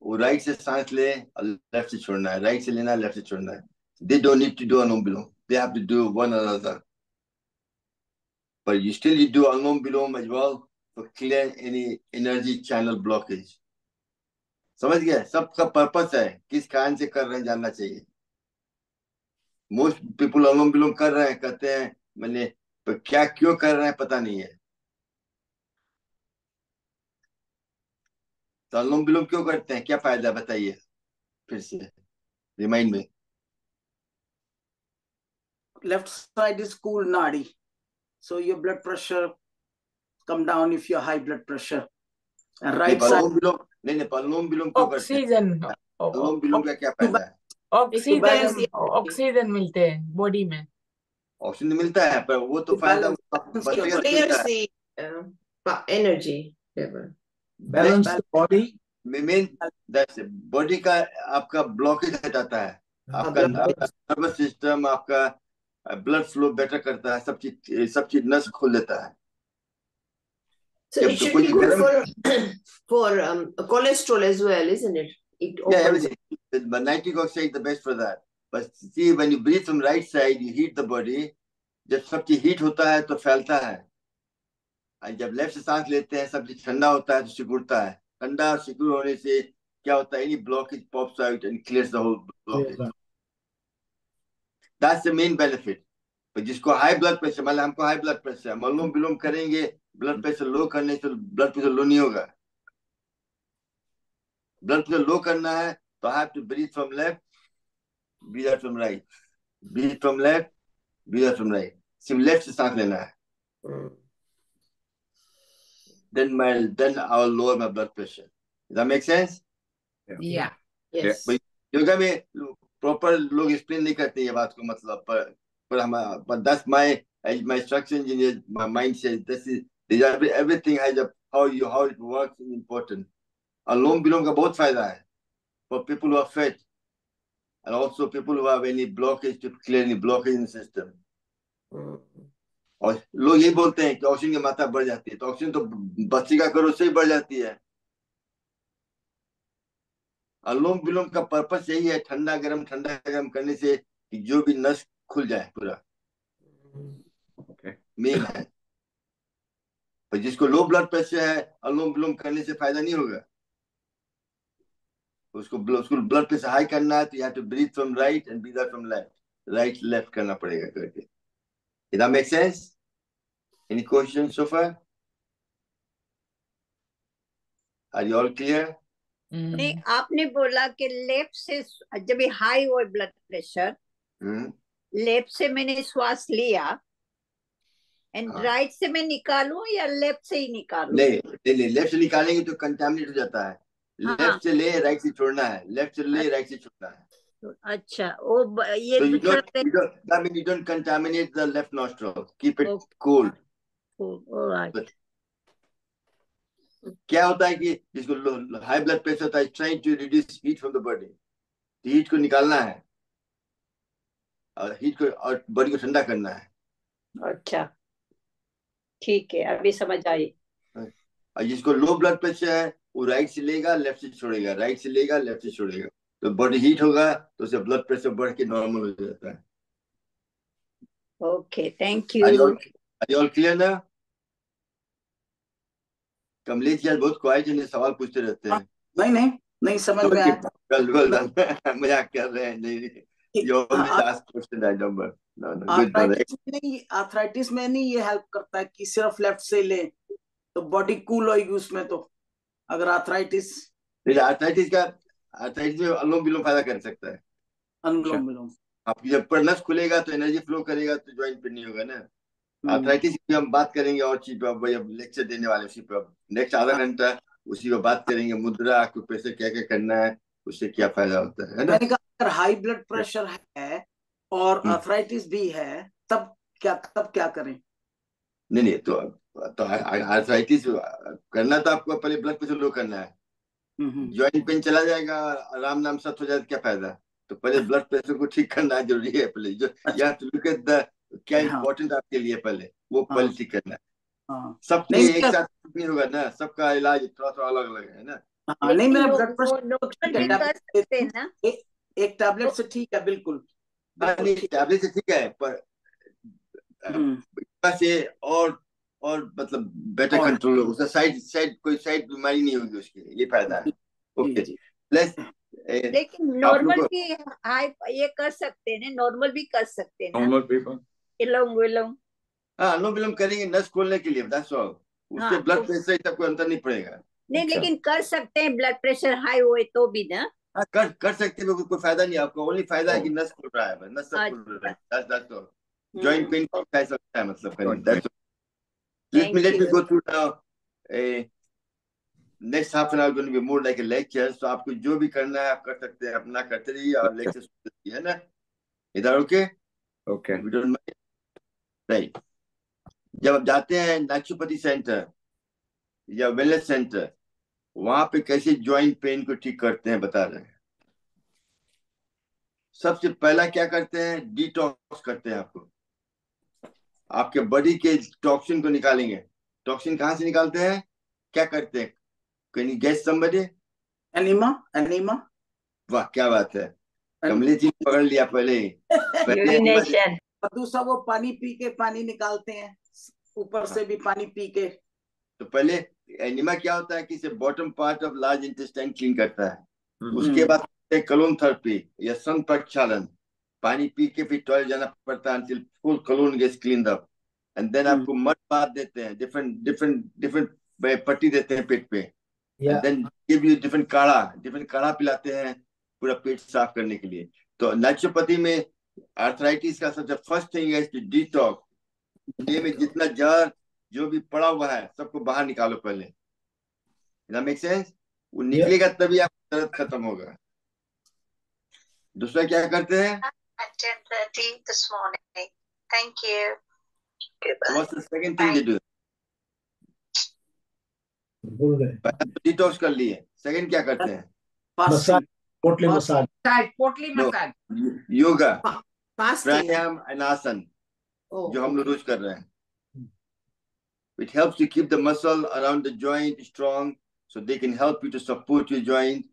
वो right से सांस ले, left से छोड़ना है, right से लेना, left से छोड़ना है. They don't need to do Anulom Vilom. They have to do one another. But you do Anulom Vilom as well to clear any energy channel blockage. समझ गए? सबका purpose है, किस कारण से कर रहे हैं जानना चाहिए. Most people Anulom Vilom कर रहे हैं, कहते हैं मैंने क्या क्यों कर रहे हैं पता नहीं है. तो Anulom Vilom क्यों करते हैं, क्या फायदा बताइए फिर से, remind me. Left side is cool nadi, so your blood pressure come down if you have high blood pressure. And right side. Anulom Vilom क्यों करते हैं? Anulom Vilom का क्या फायदा है? ऑक्सीजन मिलते हैं बॉडी में. ऑक्सीजन मिलता है, पर वो तो फायदा clears the energy level. Balance the body. Main body का आपका ब्लॉकेज हटाता है, आपका नर्वस सिस्टम, आपका ब्लड फ्लो बेटर करता है, सब चीज नस खोल देता है. So it should be good for cholesterol as well, isn't it? Everything. But nitric oxide is the best for that. But see, when you breathe from right side, you heat the body. जब सब चीज heat होता है तो फैलता है, और जब लेफ्ट से सांस लेते हैं सब चीज ठंडा होता है तो सिकुड़ता है. ठंडा और सिकुड़ होने से क्या होता है, any blockage pops out and clears the whole blockage. That's the main benefit. but जिसको हाई ब्लड प्रेशर, मतलब हमको हाई ब्लड प्रेशर है, अनुलोम विलोम करेंगे, ब्लड प्रेशर लो करने से ब्लड प्रेशर लो नहीं होगा. ब्लड प्रेशर लो करना है तो I have to breathe from left, breathe out from right, breathe from left, breathe out from right. सिर्फ लेफ्ट से सांस लेना है. Then I'll lower my blood pressure. Does that make sense? Yeah. Yes. But yoga में proper लोग explain नहीं करते ये बात को, मतलब पर हम, but that's my structure engineer, my mind says this is everything has a how it works is important. अनुलोम विलोम का बहुत फायदा है for people who are fit and also people who have any blockage, to clear any blockage in the system. और लोग यही बोलते हैं कि ऑक्सीजन की मात्रा बढ़ जाती है, तो ऑक्सीजन तो भस्त्रिका करो उससे ही बढ़ जाती है. अनुलोम विलोम का पर्पस यही है, ठंडा गरम करने से कि जो भी नस खुल जाए पूरा, मेन है. पर जिसको लो ब्लड प्रेशर है, अनुलोम विलोम करने से फायदा नहीं होगा. उसको ब्लड प्रेशर हाई करना है तो you have to breathe from right and breathe out from left. Right left करना पड़ेगा करके. Does that make sense? Any questions so far? Are you all clear? नहीं, आपने बोला कि लेफ्ट से जब भी हाई हो ब्लड प्रेशर, लेफ्ट से मैंने श्वास लिया एंड राइट से मैं निकालूं या लेफ्ट से ही निकालूं? नहीं, लेफ्ट से निकालेंगे तो कंटामिनेट हो जाता है. लेफ्ट से ले, राइट से छोड़ना है, लेफ्ट से ले, राइट से छोड़ना है. अच्छा, वो ये so you don't contaminate the left nostril. Keep it cool. All right. क्या होता है कि जिसको हाई ब्लड प्रेशर होता है, trying to reduce heat from the body. Heat को निकालना है. और हीट को और बॉडी को ठंडा करना है। अच्छा ठीक है, अभी समझ आई। और जिसको लो ब्लड प्रेशर है वो राइट से लेगा लेफ्ट से छोड़ेगा, राइट से लेगा लेफ्ट से छोड़ेगा, तो बॉडी हीट होगा तो उसे ब्लड प्रेशर बढ़ के नॉर्मल हो जाता है। Okay, thank Are you. you all clear now? Kamlesh ji आज बहुत क्वाइट है, सवाल पूछते रहते हैं। नहीं समझ में आया। मजाक कर रहे हैं। नहीं, you always ask question, I don't know. No, good brother. Arthritis में नहीं ये हेल्प करता है कि सिर्फ लेफ्ट से ले तो बॉडी कूल होगी उसमें, तो अगर आर्थराइटिस में अनुलोम विलोम फायदा कर सकता है। अनुलोम विलोम आपकी जब पर नस खुलेगा तो एनर्जी फ्लो करेगा तो ज्वाइंट पे नहीं होगा ना। आर्थराइटिस की हम बात करेंगे और चीज पे, भाई अब लेक्चर देने वाले उसी पे, नेक्स्ट आधा घंटा उसी पे बात करेंगे, मुद्रा आकुप्रेशर क्या क्या करना है, उससे क्या फायदा होता है ना। मैंने कहा अगर हाई ब्लड प्रेशर है और आर्थराइटिस भी है तब क्या करें? नहीं तो आर्थराइटिस करना तो आपको पहले ब्लड प्रेशर लो करना है। ज्वाइंट पेन चला जाएगा, आराम नाम सत हो जाए क्या फायदा? तो पहले ब्लड प्रेशर को ठीक करना जरूरी है। पहले जो या तो लुक एट द क्या इम्पोर्टेंट आपके लिए पहले वो पहले ठीक करना है। सबके एक साथ नहीं होगा ना, सबका इलाज थोड़ा अलग अलग है ना। नहीं मेरा ब्लड प्रेशर एक टैबलेट से ठीक है, बिल्कुल टैबलेट से ठीक है, पर से और मतलब बेटर कंट्रोल हो, उसका कोई साइड बीमारी नहीं होगी उसकी, ये फायदा है। ओके प्लस लेकिन नॉर्मल भी हाई ये कर सकते हैं, नॉर्मल भी कर सकते हैं, नॉर्मल पीपल अनुलोम विलोम। हाँ अनुलोम विलोम करेंगे नस खोलने के लिए, दैट्स ऑल। उससे ब्लड प्रेशर तक कोई अंतर नहीं पड़ेगा। नहीं लेकिन कर सकते हैं ब्लड प्रेशर हाई हुए तो भी ना। हाँ कर सकते हैं, कोई फायदा नहीं आपको, ओनली फायदा है कि नस खुल रहा है, नस सब खुल रहा है, दैट्स ऑल। जॉइंट पेन का सकता है मतलब, that's let me go through now. Next half an hour going to be more like a lecture, so आपको जो भी करना है आप कर सकते हैं, अपना करते रहिए और लेक्चर सुनते रहिए, है ना? इधर ओके? Okay right. जब आप जाते हैं नेचुरोपैथी सेंटर या वेलनेस सेंटर, वहां पे कैसे ज्वाइंट पेन को ठीक करते हैं बता रहे हैं। सबसे पहला क्या करते हैं, डिटॉक्स करते हैं। आपके बॉडी के टॉक्सिन को निकालेंगे। टॉक्सिन कहाँ से निकालते हैं, क्या करते हैं? Can you guess somebody? Enema. वाह क्या बात है, कमलेश जी ने पकड़ लिया पहले ही। दूसरा वो पानी निकालते हैं, ऊपर से भी पानी पी के। तो पहले एनिमा क्या होता है कि इसे bottom part of large intestine clean करता है। उसके बाद कलोन थेरेपी या सन प्रक्षालन, पानी पी के फिर टॉयलेट जाना पड़ता है until full colon gets cleaned up, and then आपको मड बाथ देते हैं, डिफरेंट पट्टी देते हैं पेट पे, and then give you different काढ़ा पिलाते हैं पूरा पेट साफ करने के लिए। तो नेचुरोपैथी में आर्थराइटिस का सबसे फर्स्ट थिंग है कि डिटॉक्स, डे में जितना जहर जो भी पड़ा हुआ है सबको बाहर निकालो पहले। That make sense? वो निकलेगा तभी आपका दर्द खत्म होगा। दूसरा क्या करते हैं, at 10:30 this morning. Thank you. Goodbye. What's the second thing they do? Detox कर लिए, सेकंड क्या करते हैं, मसाज, पोटली मसाज, योगा, प्राणायाम एंड आसन, जो हम लोग रोज कर रहे हैं। It helps to keep the muscle around the joint strong, so they can help you to support your joint.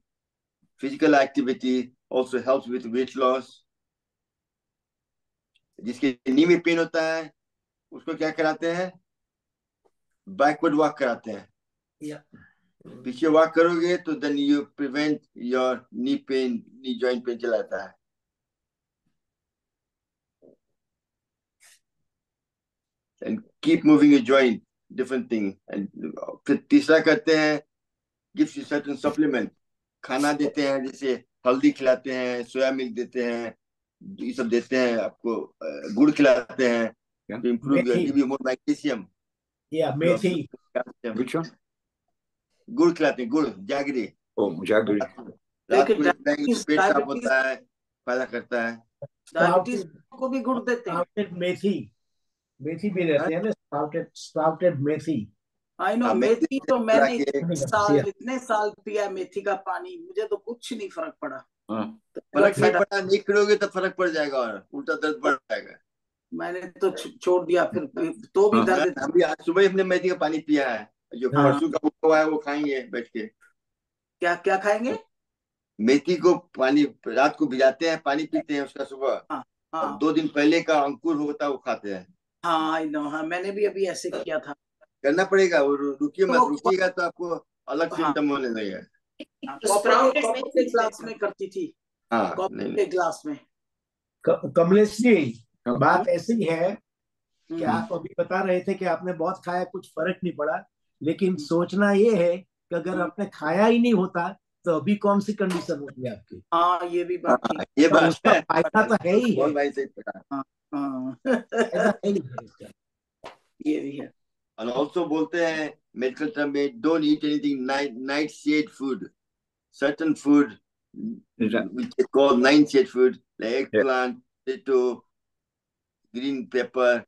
Physical activity also helps with weight loss. जिसके नी में पेन होता है उसको क्या कराते हैं, बैकवर्ड वॉक कराते हैं। पीछे वॉक करोगे तो then you prevent your knee pain, knee joint pain चला जाता है। And keep moving your joint, different thing. And फिर तीसरा करते हैं, gives you certain supplement, खाना देते हैं, जैसे हल्दी खिलाते हैं, सोया मिल्क देते हैं, ये सब देते हैं आपको, गुड़ खिलाते हैं to improve your, give you more magnesium. मेथी, गुड़ खिलाते हैं, गुड़ जागरी। जागरी रात को पेट साफ होता है, फायदा करता है। डायबिटीज को भी गुड़ देते हैं। मेथी भी रहते हैं ना, स्प्राउटेड मेथी। आई नो मेथी तो मैंने इतने साल पिया मेथी का पानी, मुझे तो कुछ नहीं फर्क पड़ा। तो फर्क नहीं पड़ा, नहीं करोगे तो फर्क पड़ जाएगा और उल्टा दर्द बढ़ जाएगा। मैंने तो छोड़ दिया फिर, तो भी दर्द। अभी आज सुबह हमने मेथी का पानी पिया है, जो परसों का हुआ है वो खाएंगे बैठ के। क्या क्या खाएंगे? मेथी को पानी रात को भिजाते हैं, पानी पीते हैं उसका सुबह, और 2 दिन पहले का अंकुर होता है वो खाते हैं। हाँ आई नो, हाँ मैंने भी अभी ऐसे किया था। करना पड़ेगा, वो रुकिए मत, रुकिएगा तो आपको अलग सिम्टम होने लगेगा। कॉपर ग्लास में करती थी। हाँ कॉपर ग्लास में। कमलेश जी, बात ऐसी है कि आप अभी बता रहे थे कि आपने बहुत खाया, कुछ फर्क नहीं पड़ा, लेकिन सोचना ये है कि अगर आपने खाया ही नहीं होता तो अभी कौन सी कंडीशन होती है आपकी। हाँ ये भी बात ठीक। ये तो बात उसका फायदा तो है ही है। भाई सही पता। फायदा है ही है इसका। ये भी है। और ऑल्सो बोलते हैं मेडिकल टर्म में, don't eat anything nightshade food, certain food which is called nine shade food, like eggplant, potato, green pepper,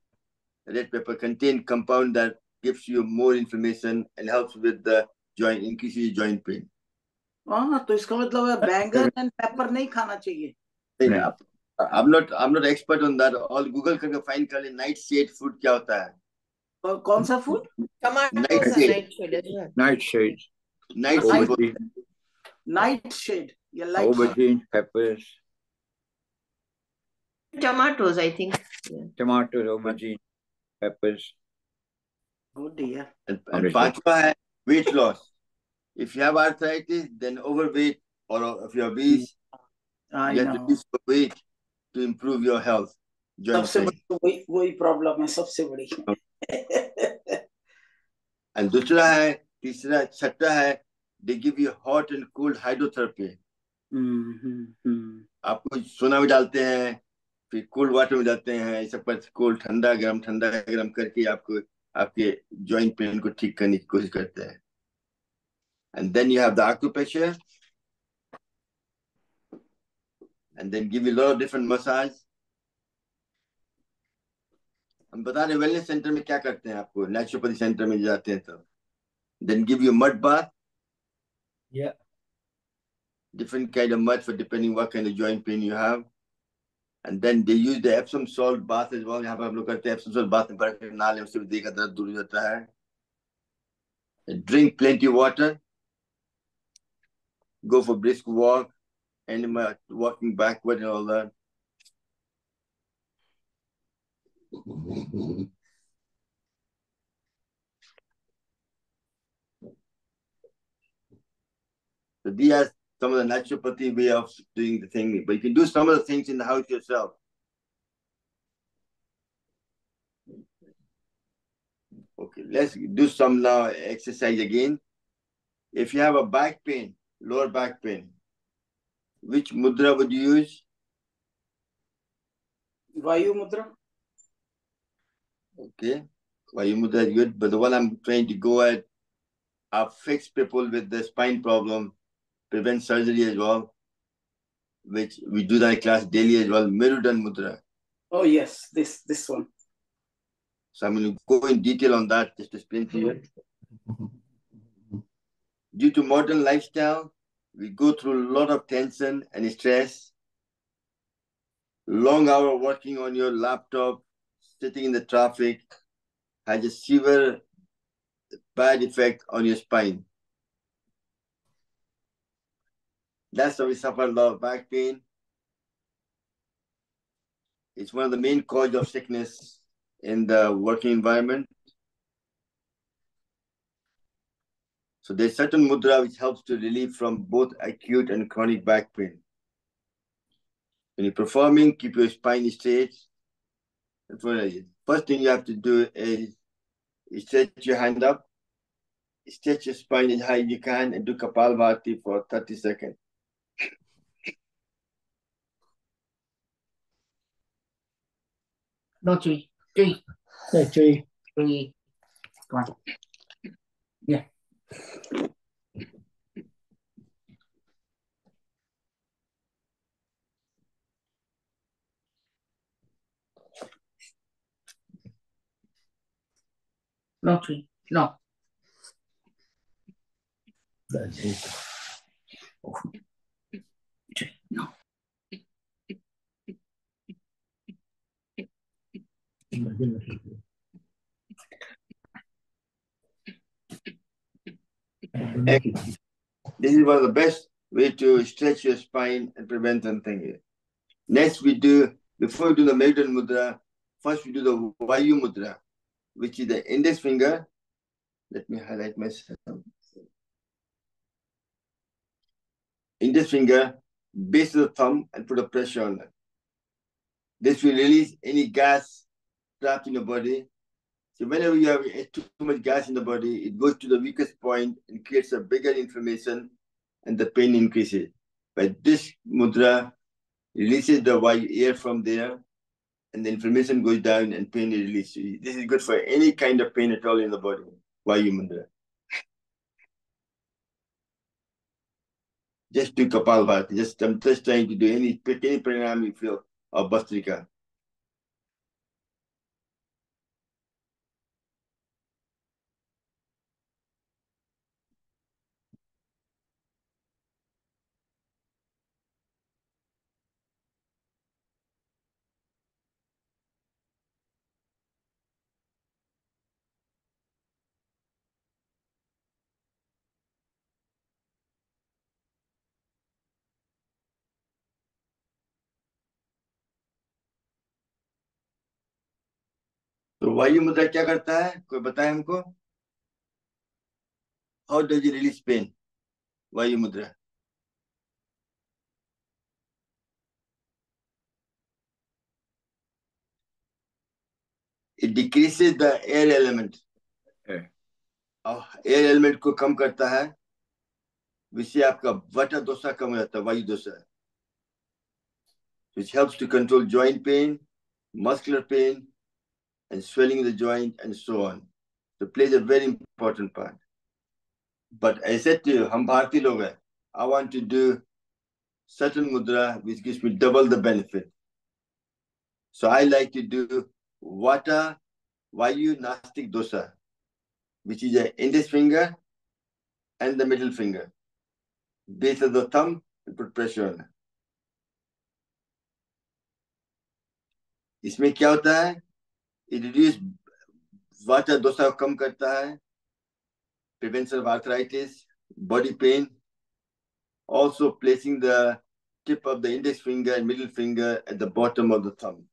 red pepper, contain compound that gives you more inflammation and helps with the joint, increases joint pain. हाँ तो इसका मतलब है बैंगन and paper नहीं खाना चाहिए। I'm not expert on that. All Google करके फाइंड कर ले नाइट शेड फूड क्या होता है। कौन सा food? Tomatoes are nightshade as well. Nightshade. Nightshade या light Aubergine, peppers. Tomatoes, I think. Yeah. Tomatoes, aubergine, peppers. Good dear. And पांचवा है weight loss. If you have arthritis, then overweight, or if you're obese, you have to lose weight to improve your health. सबसे बड़ी वही problem है, सबसे बड़ी। And दूसरा है, तीसरा छठा है, they give you hot and cold hydrotherapy. आपको सोना में डालते हैं, फिर कोल्ड वाटर में डालते हैं, सब पर कोल्ड ठंडा गरम करके आपको आपके जॉइंट पेन को ठीक करने की कोशिश करते हैं। And then you have the acupressure, and then give you a lot of different massage. हम बता रहे वेलनेस सेंटर में क्या करते हैं, आपको नेचुरोपैथी सेंटर में जाते हैं तो then give you mud bath. Yeah. Different kind of mud for depending what kind of joint pain you have. And then they use the Epsom salt bath as well. यहाँ पर हम लोग करते हैं Epsom salt bath में भर के नाले, उससे भी देह का दर्द दूर हो जाता है। And drink plenty of water. Go for brisk walk, and walking backward and all that. So these are some of the naturopathy way of doing the thing, but you can do some of the things in the house yourself. Okay, let's do some now exercise again. If you have a back pain, lower back pain, which mudra would you use? Vayu mudra. Okay, Vayu mudra is good, but the one I'm trying to go at are fixed people with the spine problem, prevent surgery as well, which we do that class daily as well. Merudan mudra. Oh yes, this one. So I'm going to go in detail on that just to explain to you. Due to modern lifestyle, we go through a lot of tension and stress. Long hour working on your laptop, sitting in the traffic, has a severe bad effect on your spine. That's why we suffer a lot of back pain. It's one of the main causes of sickness in the working environment. So there's certain mudra which helps to relieve from both acute and chronic back pain. When you're performing, keep your spine straight. First thing you have to do is stretch your hand up, stretch your spine as high as you can, and do Kapalbhati for 30 seconds. No, three. Three. Yeah, three. Three. One. Yeah. No, three. No. That's it. No. Thank you. This is one of the best way to stretch your spine and prevent something. Next, we do, before we do the Meridon Mudra, first we do the Vayu Mudra, which is the index finger. Let me highlight myself. Index finger, base of the thumb, and put a pressure on it. This will release any gas trapped in your body. So whenever you have too much gas in the body, it goes to the weakest point and creates a bigger inflammation, and the pain increases. But this mudra releases the air from there, and the inflammation goes down and pain is released. This is good for any kind of pain at all in the body. Vayu mudra. Just do Kapalbhati. I'm just trying to do any pranayama you feel, or Bhastrika. तो वायु मुद्रा क्या करता है, कोई बताए हमको? How does it release pain? Vayu mudra. It decreases the air element. Air element को कम करता है, जिससे आपका vata dosa कम हो जाता है, vayu dosa. Which helps to control joint pain, muscular pain, and swelling of the joint, and so on. So it plays a very important part. But I said to you, हम भारतीय लोग हैं. I want to do certain mudra which gives me double the benefit. So I like to do Vata Vayu Nastic Dosa, which is the index finger and the middle finger. Base of the thumb, and put pressure on it. इसमें क्या होता है? It reduces Vata dosa को कम करता है, prevention of arthritis, body pain. Also placing the tip of the index finger and middle finger at the bottom of the thumb.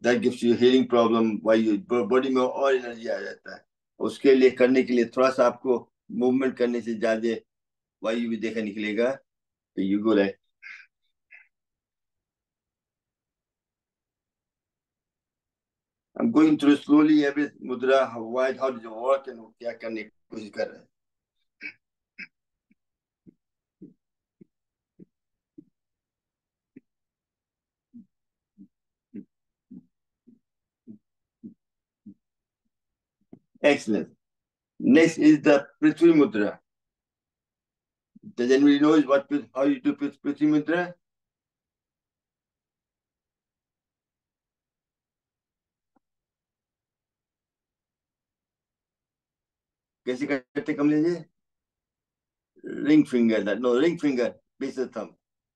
That gives you a healing problem while your body में और energy आ जाता है. उसके लिए करने के लिए थोड़ा सा आपको मूवमेंट करने से ज्यादा वायु भी देखा निकलेगा. तो you go like. I'm going through slowly every mudra, how does it work and क्या करने की कोशिश कर रहे हैं. Excellent. Next is the Prithvi Mudra. Does anybody know how you do Prithvi Mudra? कैसे करते Kamlesh ji? Ring finger, ring finger, base of the thumb.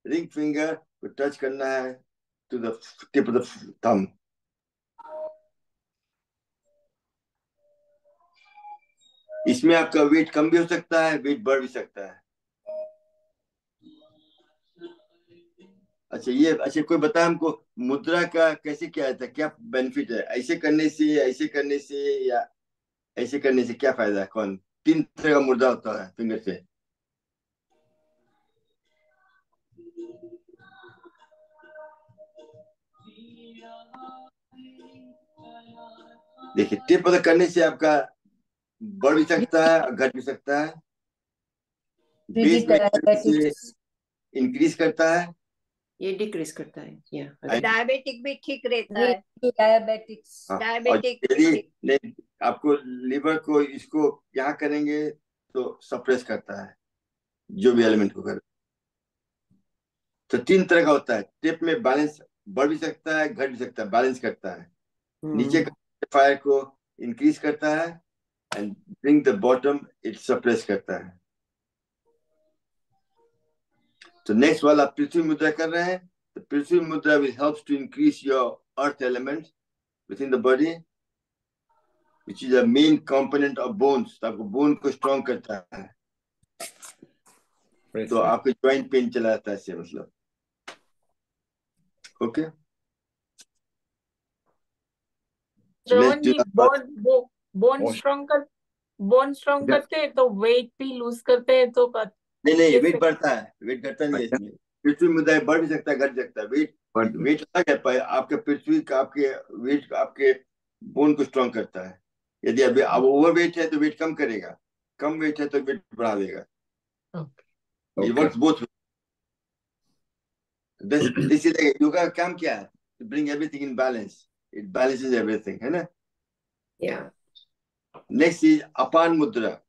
Ring finger को touch करना है to the tip of the thumb. इसमें आपका wait कम भी हो सकता है, वेट बढ़ भी सकता है. अच्छा कोई बता हमको मुद्रा का कैसे क्या है, क्या बेनिफिट है? ऐसे करने से या ऐसे करने से क्या फायदा है? कौन 3 तरह का मुद्रा होता है फिंगर से. देखिए टिप पर करने से आपका बढ़ भी सकता है और घट भी सकता है. बेस में इंक्रीज करता है, ये डिक्रीज करता है. डायबिटिक भी ठीक रहता है. डायबिटिक्स आपको लिवर को इसको यहाँ करेंगे तो सप्रेस करता है, जो भी एलिमेंट को करे. तो 3 तरह का होता है. टिप में बैलेंस बढ़ भी सकता है, घट भी सकता है, बैलेंस करता है. नीचे का फायर को इंक्रीज करता है and bring the bottom, it suppress करता है. तो next वाला पृथ्वी मुद्रा कर रहे हैं. The पृथ्वी मुद्रा will help to increase your earth element within the body, which is a main component of bones. तो आपको bone को strong करता है. तो आपके ज्वाइंट पेन चला जाता है इससे, मतलब ओके। श्रवण जी, बोन स्ट्रॉन्ग करते हैं तो वेट भी लूज करते हैं तो नहीं, वेट बढ़ता है, वेट घटता नहीं है इसमें। पृथ्वी मुद्रा बढ़ भी सकता है, घट सकता है। वेट अलग है, आपके पृथ्वी का आपके वेट आपके बोन को स्ट्रॉन्ग करता है। यदि अभी अब ओवर वेट है तो वेट कम करेगा, कम वेट है तो वेट बढ़ा देगा। It works both ways. This is yoga का काम क्या है? To bring everything in balance. It balances everything, है ना? Yeah. Next is Apan Mudra.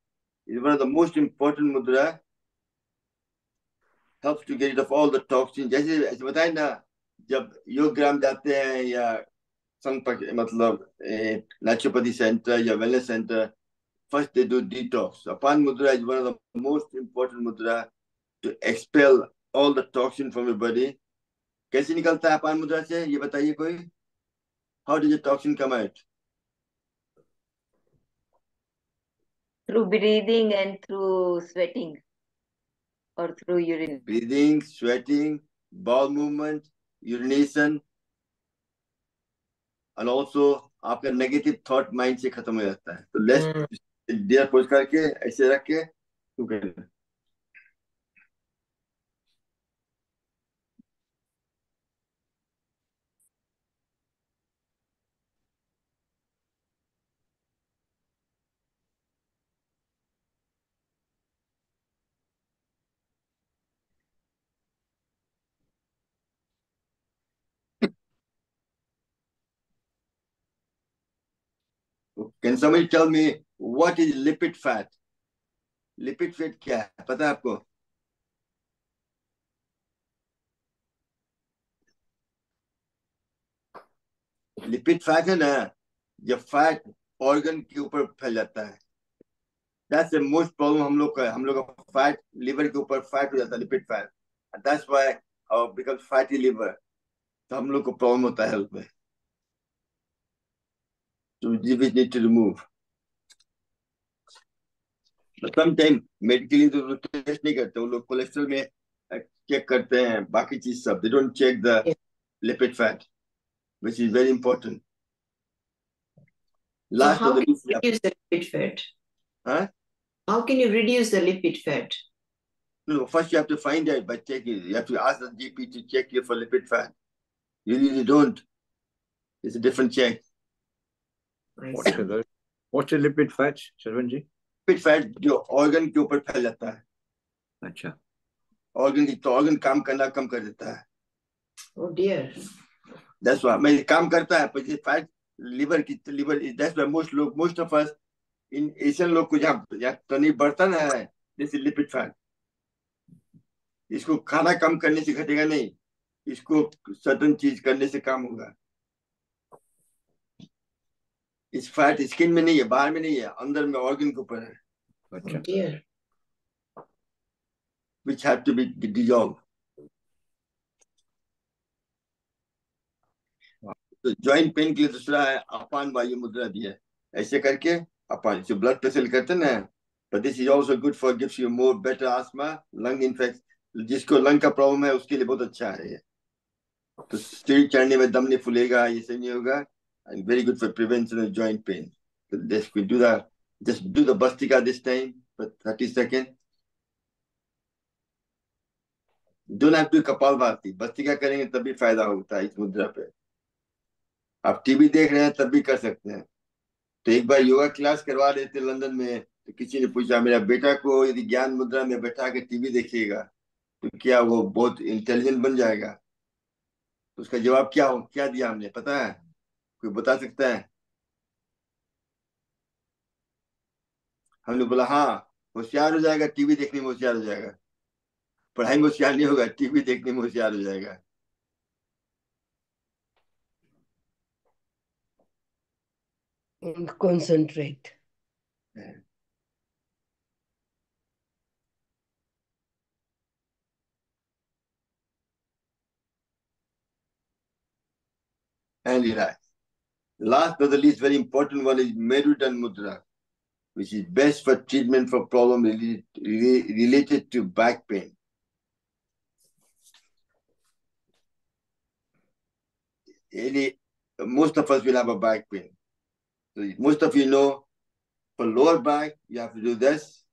It's one of the most important mudra. Helps to get rid of all the toxins. जैसे ऐसे बताए ना, जब योग ग्राम जाते हैं या मतलब नेचुरोपैथी सेंटर या wellness centre, first they do detox. Apan Mudra is one of the most important mudra to expel all the toxin from your body. कैसे निकलता है अपान मुद्रा से, ये बताइए कोई? How does the toxin come out? Through breathing and through sweating or through urine. Breathing, sweating, bowel movement, urination, and also आपका negative thought mind से खत्म हो जाता है। तो लेट्स डियर पोज करके ऐसे रख के तू करना। Can somebody tell me what is lipid fat? Lipid fat क्या है, पता है आपको? लिपिड फैट है ना, जब फैट ऑर्गन के ऊपर फैल जाता है, दैट्स द मोस्ट प्रॉब्लम हम लोग का फैट लिवर के ऊपर फैट हो जाता है, lipid fat, that's why become fatty liver. तो हम लोग को प्रॉब्लम होता है हेल्थ में, तो we need to remove. Sometime medically तो टेस्ट नहीं करते वो लोग, कोलेस्ट्रॉल में चेक करते हैं, बाकी चीज सब, they don't check the lipid fat which is very important. So how can you reduce the lipid fat? Huh? How can you reduce the lipid fat? No, first you have to find out by checking. You have to ask the GP to check you for lipid fat. You really don't. It's a different check. What's the lipid fat, Sarwan ji? Lipid fat जो organ के ऊपर फैल जाता है। अच्छा। organ काम करना कम कर देता है। Oh dear. That's why मैं काम करता है, पर ये fat liver that's why most of us in Asian लोग को जहाँ तनी बढ़ता ना है, this is lipid fat. इसको खाना कम करने से घटेगा नहीं, इसको सडन चीज करने से काम होगा। इस फैट स्किन में नहीं है, बाहर में नहीं है, अंदर में ऑर्गन के ऊपर है। अच्छा। Which have to be dissolved. तो जॉइंट पेन के लिए दूसरा है अपान वायु मुद्रा दिया है, ऐसे करके अपान जो ब्लड प्रेशर करते ना, but this is also good for gives you more better asthma, lung infection, जिसको लंग का प्रॉब्लम है उसके लिए बहुत अच्छा है ये। तो सीढ़ी चढ़ने में दम नहीं फूलेगा, ये सब नहीं होगा, and very good for prevention of joint pain. So let's do that. Just do the Bastika this time for 30 seconds. Don't have to Kapalbhati. Bastika करेंगे तभी फायदा होता है इस मुद्रा पे। आप टीवी देख रहे हैं तब भी कर सकते हैं। तो एक बार योगा क्लास करवा रहे थे लंदन में, तो किसी ने पूछा मेरा बेटा को यदि ज्ञान मुद्रा में बैठा के टीवी देखेगा तो क्या वो बहुत इंटेलिजेंट बन जाएगा? तो उसका जवाब क्या दिया हमने, पता है? कोई बता सकता है? हमने बोला हाँ, होशियार हो जाएगा, टीवी देखने में होशियार हो जाएगा, पढ़ाई में होशियार नहीं होगा, टीवी देखने में होशियार हो जाएगा। Concentrate. And relax. Last but not the least, very important one is Merudan Mudra. which is best for treatment for problem related to back pain. Most of us will have a back pain. So most of you know, for lower back, you have to do this.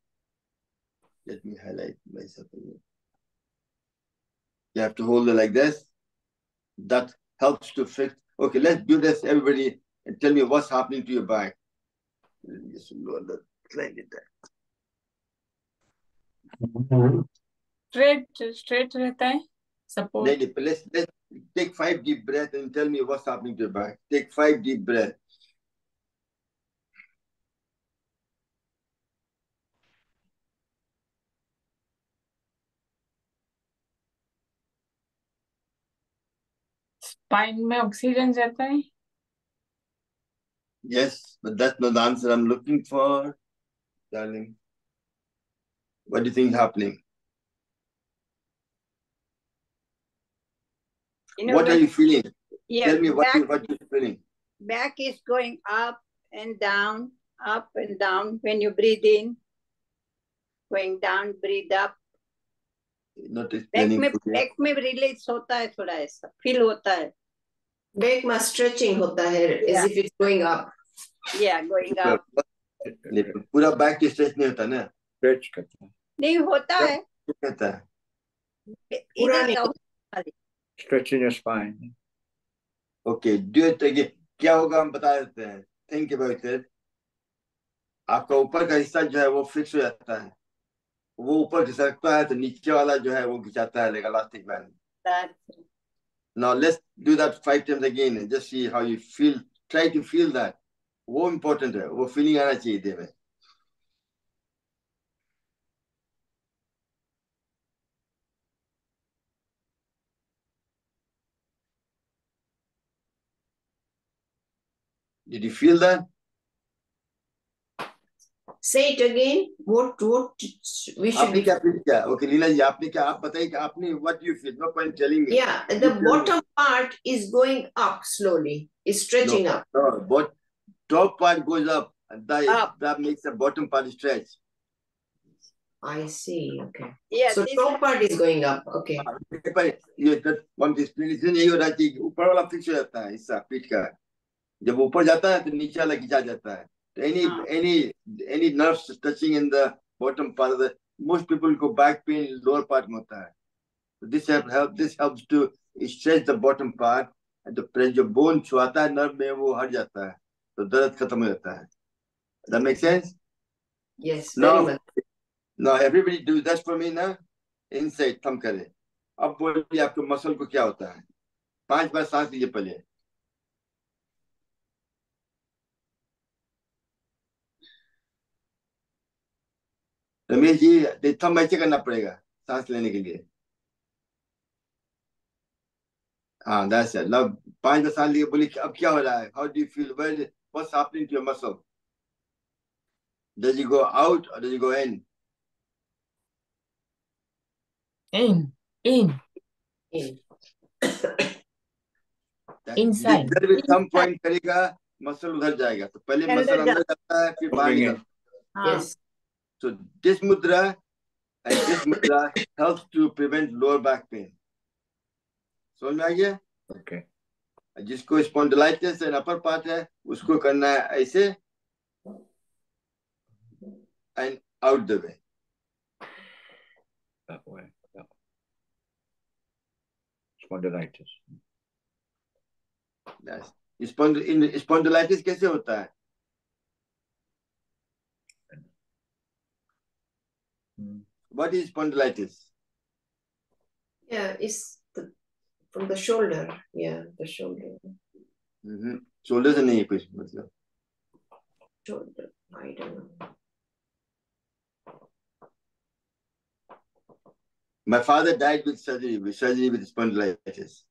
Let me highlight myself again. You have to hold it like this. That helps to fix. Okay, let's do this, everybody, and tell me what's happening to your back. Just lower that slightly there. Straight रहता है. Support. Let's take 5 deep breaths and tell me what's happening to your back. Take 5 deep breaths. Spine में oxygen जाता है. Yes, but that's not the answer I'm looking for, darling. What do you think is happening? What are you feeling? Yeah, tell me what you're feeling. Back is going up and down when you breathe in. Going down, breathe up. Not explaining. Back में release होता है, थोड़ा ऐसा feel होता है. Back में stretching होता है, as if it's going up. Yeah, going up. पूरा बैक की स्ट्रेच नहीं होता ना. स्ट्रेच करता है. नहीं होता है. होता है. पूरा नहीं. Stretching your spine. Okay, do it again. क्या होगा हम बता देते हैं. Think about it. आपका ऊपर का हिस्सा जो है वो फिक्स हो जाता है. वो ऊपर खिसकता है तो नीचे वाला जो है वो खिंचाता है, like elastic band. Now let's do that 5 times again and just see how you feel. Try to feel that. वो important है. वो feeling आना चाहिए देह में. Did you feel that? Say it again. What we should आपने क्या feel किया? Okay, लीला जी आपने क्या, आप बताइए कि आपने what you feel? No point telling me. Yeah, the bottom part is going up slowly. Is stretching up. No, but top part goes up, and that makes the bottom part stretch. I see. Okay. Yeah. So top part is going up. Okay. ये one explanation यही हो रहा है कि ऊपर वाला fix हो जाता है हिस्सा पीठ का. जब ऊपर जाता है तो नीचे वाला खिंचा जाता है. Any nerves touching in the bottom part of the, most people go back pain lower part में होता है. So this helps to stretch the bottom part, and the जो bone छुआता है nerve में वो हट जाता है, तो दर्द खत्म हो जाता है. That make sense? Yes. Very much. Now everybody do that for me now. Inside thumb करे. अब बोलिए आपके मसल को क्या होता है. 5 बार सांस लीजिए पहले. रमेश जी थंब ऐसे करना पड़ेगा सांस लेने के लिए. हाँ, that's it. Now 5 बार सांस लिए, बोलिए अब क्या हो रहा है. How do you feel? What's happening to your muscle? Does it go out or does it go in? In. Inside. There will some point करेगा, मसल उधर जाएगा. तो पहले मसल अंदर जाता है, फिर बाहर निकलता है. Yes. So this mudra and this mudra helps to prevent lower back pain. समझ में आ गया? Okay. जिसको spondylitis and upper part है, उसको करना है ऐसे and out the way. That way. Spondylitis. Yes. Spondylitis कैसे होता है? What is spondylitis? Yeah, it's from the shoulder. Yeah, the shoulder. Shoulder से नहीं है कुछ मतलब. Shoulder. I don't know. My father died with surgery with spondylitis.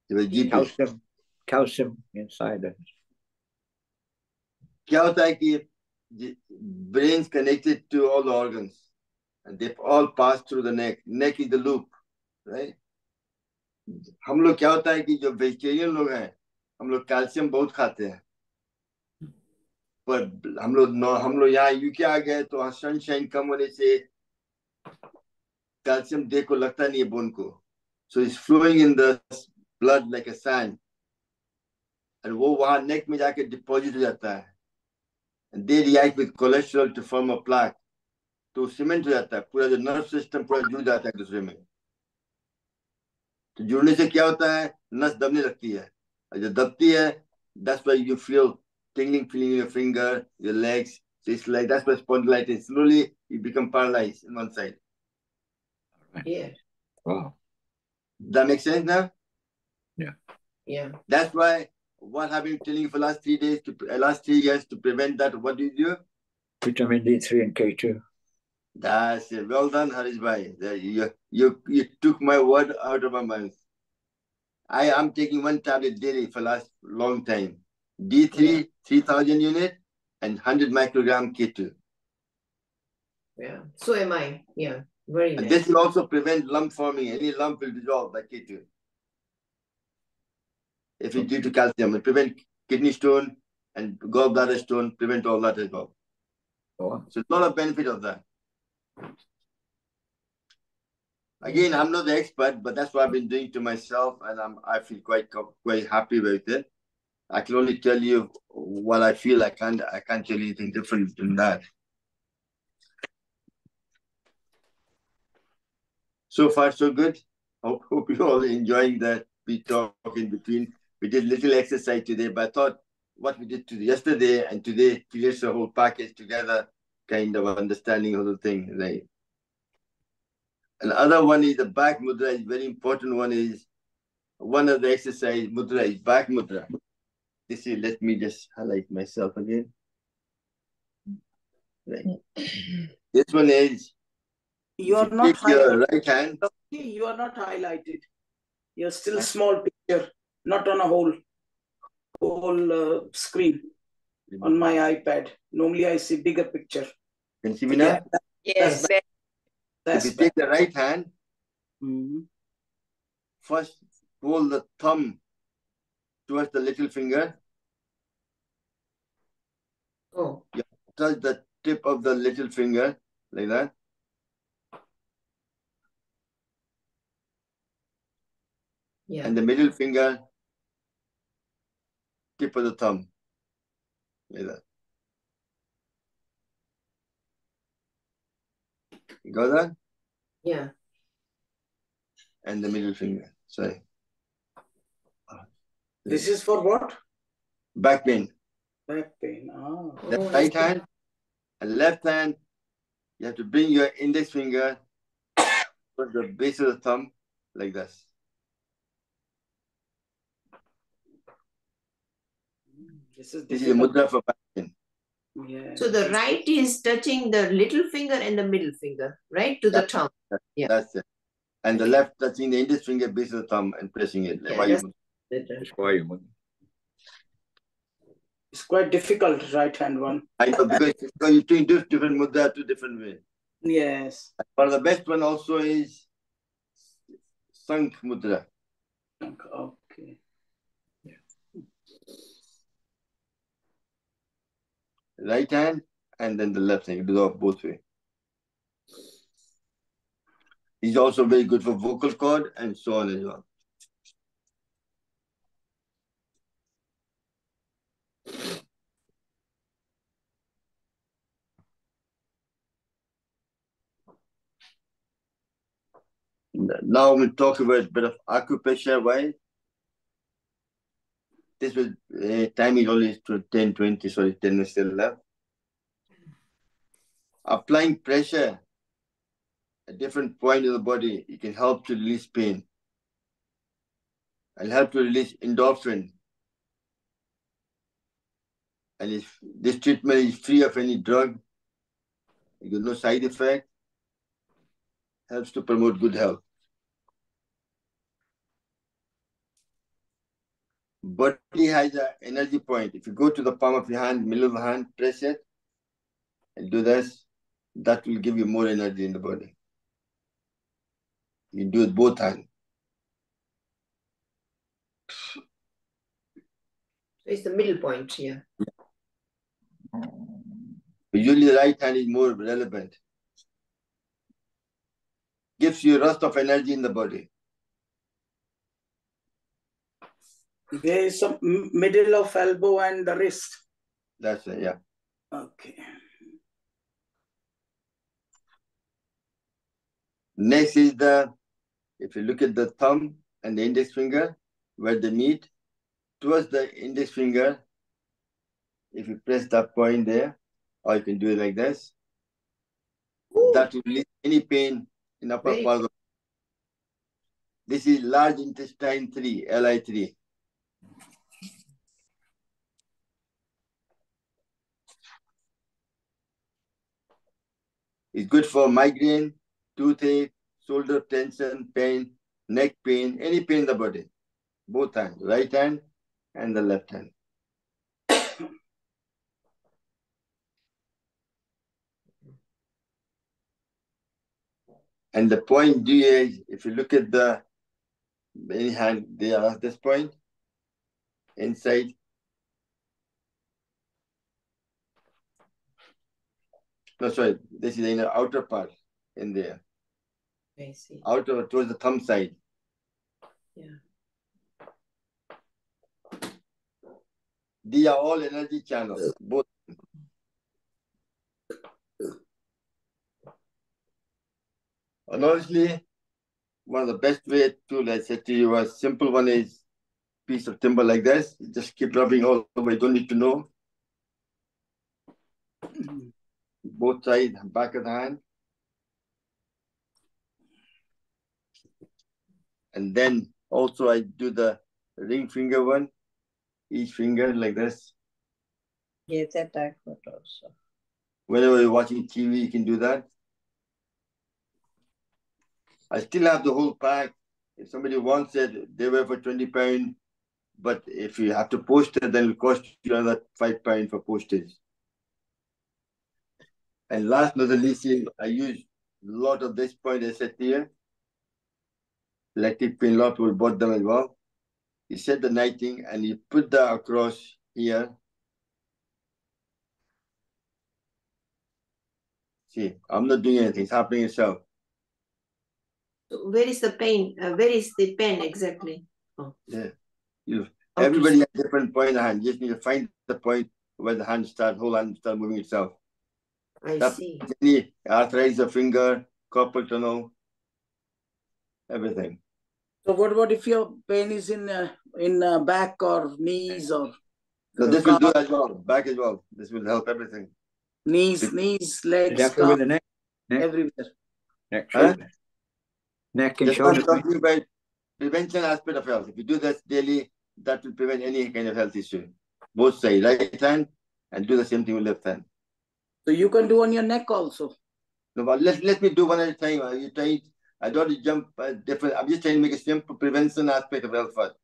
He was GP. Calcium inside it. क्या होता है कि brains connected to all the organs, and they all pass through the neck. Neck is the loop, right? हम लोग क्या होता है कि जो वेजिटेरियन लोग हैं, हम लोग कैल्शियम बहुत खाते हैं. पर हम लोग यहाँ यूके आ गए तो सनशाइन कम होने से कैल्शियम डे को लगता नहीं है बोन को, so it's flowing in the blood like a sand, and वो वहाँ नेक में जाके डिपॉजिट हो जाता है, and they react with cholesterol to form a plaque, तो सीमेंट हो जाता है, पूरा जो नर्व सिस्टम पूरा जुड़ जाता है दूसरे में। तो जुड़ने से क्या होता है, नस दबने लगती है, और जब दबती है that's why you feel tingling feeling in your finger, your legs, so it's like that's why spondylitis, slowly you become paralyzed in one side. Yeah. Wow. That makes sense now? Yeah. Yeah. That's why what I've been telling you for last 3 days, last 3 years to prevent that, what do you do? Vitamin D3 and K2. That's it. Well done, Harish Bhai. You took my word out of my mouth. I am taking 1 tablet daily for last long time. D3, 3000 unit, and 100 microgram K2. Yeah. So am I. Yeah. Very And nice. this will also prevent lump forming. Any lump will dissolve by K2. If it's due to calcium, it prevent kidney stone and gallbladder stone, prevent all that as well. Oh. So a lot of benefit of that. Again, I'm not the expert, but that's what I've been doing to myself, and I feel quite happy with it. I can only tell you what I feel. I can't tell you anything different than that. So far, so good. Hope you're all enjoying that we talk in between. We did little exercise today, but I thought what we did yesterday and today creates a whole package together, kind of understanding of the thing, right? Another one is the back mudra, is very important one, is one of the exercise mudra is back mudra. This is, let me just highlight myself again. Right. This one is, you are not take your right hand. You are not highlighted. You're still small picture, not on a whole screen on my iPad. Normally I see bigger picture. Can you see me now? Yes. If you take the right hand, first hold the thumb towards the little finger. Oh. You touch the tip of the little finger like that. Yeah. And the middle finger, tip of the thumb like that. You got that? Yeah. And the middle finger. Sorry. This is for what? Back pain. Back pain. Oh. The right hand and left hand, you have to bring your index finger towards the base of the thumb like this. This is a mudra for back pain. Yeah. So the right is touching the little finger and the middle finger, right? To the thumb. Yeah. That's it. And the left touching the index finger, base of the thumb, and pressing it. Yeah, it's quite difficult, right hand one. I know, because you're doing different mudra, 2 different ways. Yes. One of the best one also is Sank mudra. Okay. Right hand and then the left hand. You do that both ways. He's also very good for vocal cord and so on as well. Now we'll talk about a bit of acupressure. Why? This will time is only to 10:20, sorry, 10 minutes still left. Applying pressure at different point of the body, it can help to release pain and help to release endorphin. And if this treatment is free of any drug, you get no side effect, helps to promote good health. Body has an energy point. If you go to the palm of your hand, middle of the hand, press it, and do this, that will give you more energy in the body. You do it both hands. It's the middle point here. Usually the right hand is more relevant. Gives you rest of energy in the body. There is some middle of elbow and the wrist. That's it, yeah. Okay. Next is if you look at the thumb and the index finger, where they meet, towards the index finger, if you press that point there, or you can do it like this, that will release any pain in upper part of. This is large intestine 3, LI3. It's good for migraine, toothache, shoulder tension, pain, neck pain, any pain in the body. Both hands, right hand and the left hand. And the point D is, if you look at the any hand there at this point, inside. No, sorry, this is in the outer part in there. I see. Outer towards the thumb side. Yeah. These are all energy channels, both. And honestly, one of the best way to, like I said to you, a simple one is piece of timber like this. Just keep rubbing all over. You don't need to know. Both sides, back of the hand. And then also I do the ring finger one. Each finger like this. Yes, that I got also. Whenever you're watching TV, you can do that. I still have the whole pack. If somebody wants it, they wear for £20. But if you have to post it, then it will cost you another £5 for postage. And last but not least, I use a lot of this point I said here. Electric pin, lot will bought them as well. You set the knighting and you put that across here. See, I'm not doing anything. It's happening itself. So where is the pain? Where is the pen exactly? Oh. Yeah. Everybody has a different point in the hand. You just need to find the point where the hand starts, whole hand starts moving itself. I see. Any arthritis of finger, carpal tunnel, everything. So what if your pain is in back or knees or? So this will do as well, back as well. This will help everything. Knees, legs, Exactly with the neck. everywhere. Neck, shoulder. Neck and Just shoulder. talking about prevention aspect of health. If you do this daily, that will prevent any kind of health issue. Both sides, right hand, and do the same thing with left hand. So you can do on your neck also. No, but let me do one at a time. You try. I don't want to jump different. I'm just trying to make a simple prevention aspect of health first.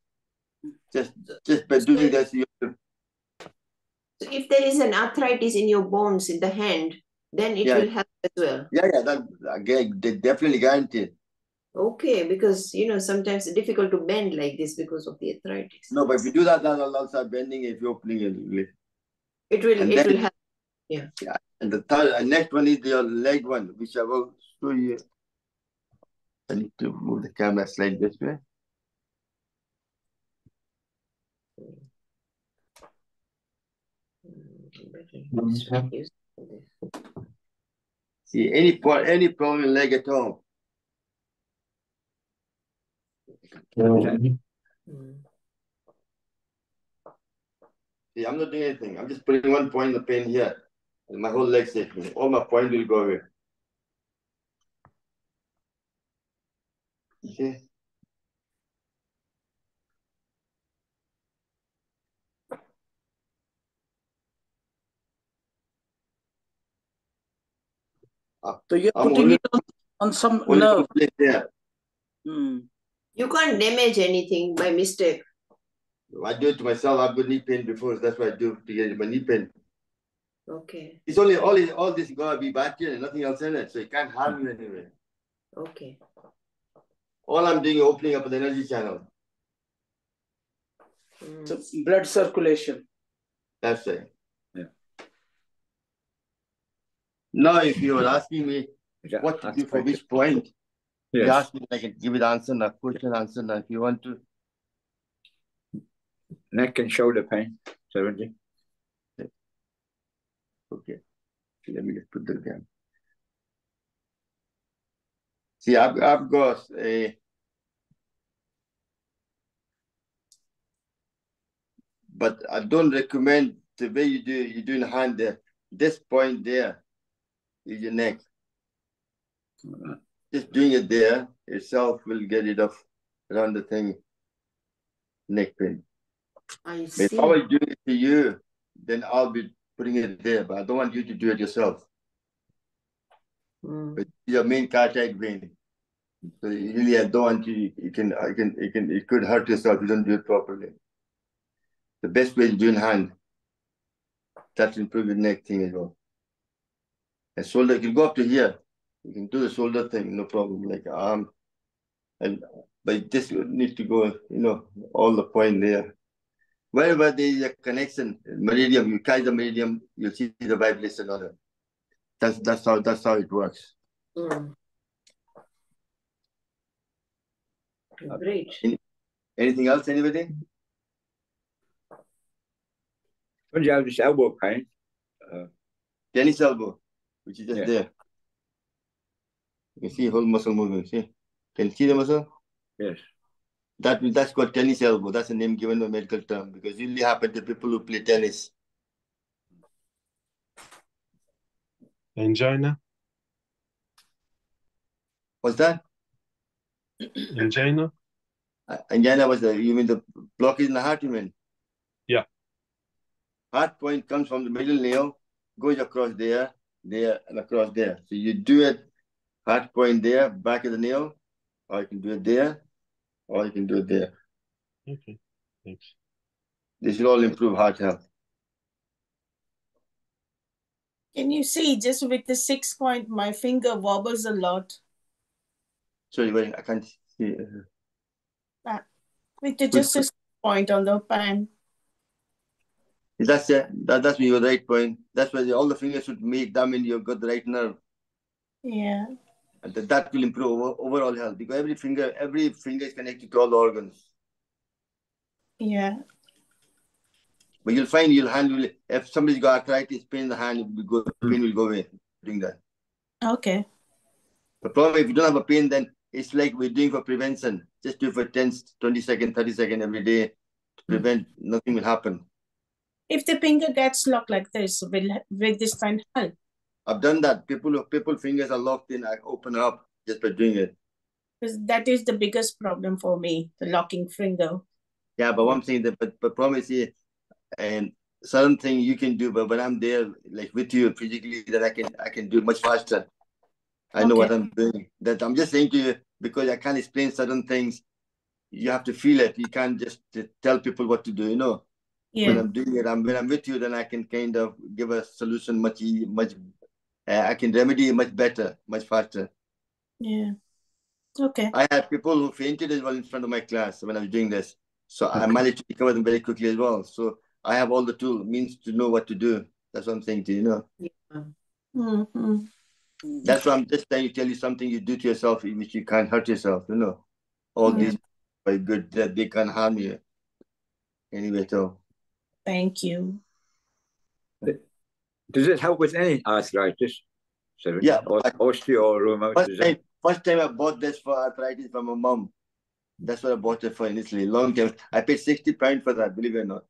Just by doing this, you. So if there is an arthritis in your bones in the hand, then it will help as well. Yeah, that again, they definitely guaranteed. Okay, because sometimes it's difficult to bend like this because of the arthritis. No, but if you do that, that will also start bending if you're opening it. It will help. Yeah. And the next one is your leg one, which I will show you. I need to move the camera slide this way. See, any problem in leg at all? See, I'm not doing anything. I'm just putting one point of pain here. And my whole leg safe. All my point will go away. Okay. So you're putting it on some nerve. You can't damage anything by mistake. I do it to myself. I've got knee pain before. So that's what I do to get my knee pain. Okay. It's only all this gonna be bacteria and nothing else in it, so it can't harm you anyway. Okay. All I'm doing is opening up the energy channel. So blood circulation. That's it. Yeah. Now, if you were asking me what to do for which point, you ask me, I can give you the answer now, question answer now, if you want to. Neck and shoulder pain, 70. Okay. Let me just put that down. See, I've got a, but I don't recommend the way you're doing hand there. This point there is your neck. Just doing it there itself will get rid of around the thing, neck pain. I If see. I was doing it to you, then I'll be putting it there, but I don't want you to do it yourself. But your main cardiac vein. So really, I don't want you. It could hurt yourself if you don't do it properly. The best way is doing hand. That will improve your neck thing as well. And shoulder, you can go up to here. You can do the shoulder thing, no problem. Like arm, but this need to go, all the point there. Wherever there is a connection, meridian, you catch the meridian, you'll see the vibration on it. That's how it works. Great. Anything else, anybody? When you have this elbow pain, Tennis elbow, which is just there. You can see whole muscle moving. See? Can you see the muscle? Yes. That's called tennis elbow. That's a name given a medical term because it usually happens to people who play tennis. Angina? What's that? Angina? Angina was you mean the blockage in the heart, you mean? Yeah. Heart point comes from the middle nail, goes across there, and across there. So you do it, heart point there, back of the nail, or you can do it there, or you can do it there. Okay, thanks. This will all improve heart health. Can you see just with the 6 point, my finger wobbles a lot. Sorry, wait, I can't see. With just a 6 point on the pan. That's your right point. That's why all the fingers should meet. That means you've got the right nerve. Yeah. And that will improve overall health because every finger is connected to all the organs. Yeah. But you'll find your hand will, if somebody's got arthritis, pain in the hand, pain will go away doing that. Okay. The problem, if you don't have a pain, then it's like we're doing for prevention. Just do it for 10, 20 seconds, 30 seconds every day to prevent, nothing will happen. If the finger gets locked like this, will this find help? I've done that. People fingers are locked in, I open up just by doing it. Because that is the biggest problem for me, the locking finger. Yeah, but one thing that, but promise here, and certain thing you can do, but when I'm there, like with you physically, then I can do much faster. I know what I'm doing. That I'm just saying to you because I can't explain certain things. You have to feel it. You can't just tell people what to do. Yeah. When I'm doing it, when I'm with you, then I can kind of give a solution much. I can remedy much better, much faster. Yeah. Okay. I had people who fainted as well in front of my class when I was doing this. So I managed to recover them very quickly as well. So I have all the tools, means to know what to do. That's what I'm saying to you, Yeah. Mm-hmm. That's why I'm just trying to tell you something you do to yourself, which you can't hurt yourself, All these are good, that they can't harm you. Anyway, so. Thank you. Does it help with any arthritis? Yeah. Osteoarthritis. First time I bought this for arthritis from my mom. That's what I bought it for initially. Long time. I paid £60 for that, believe it or not.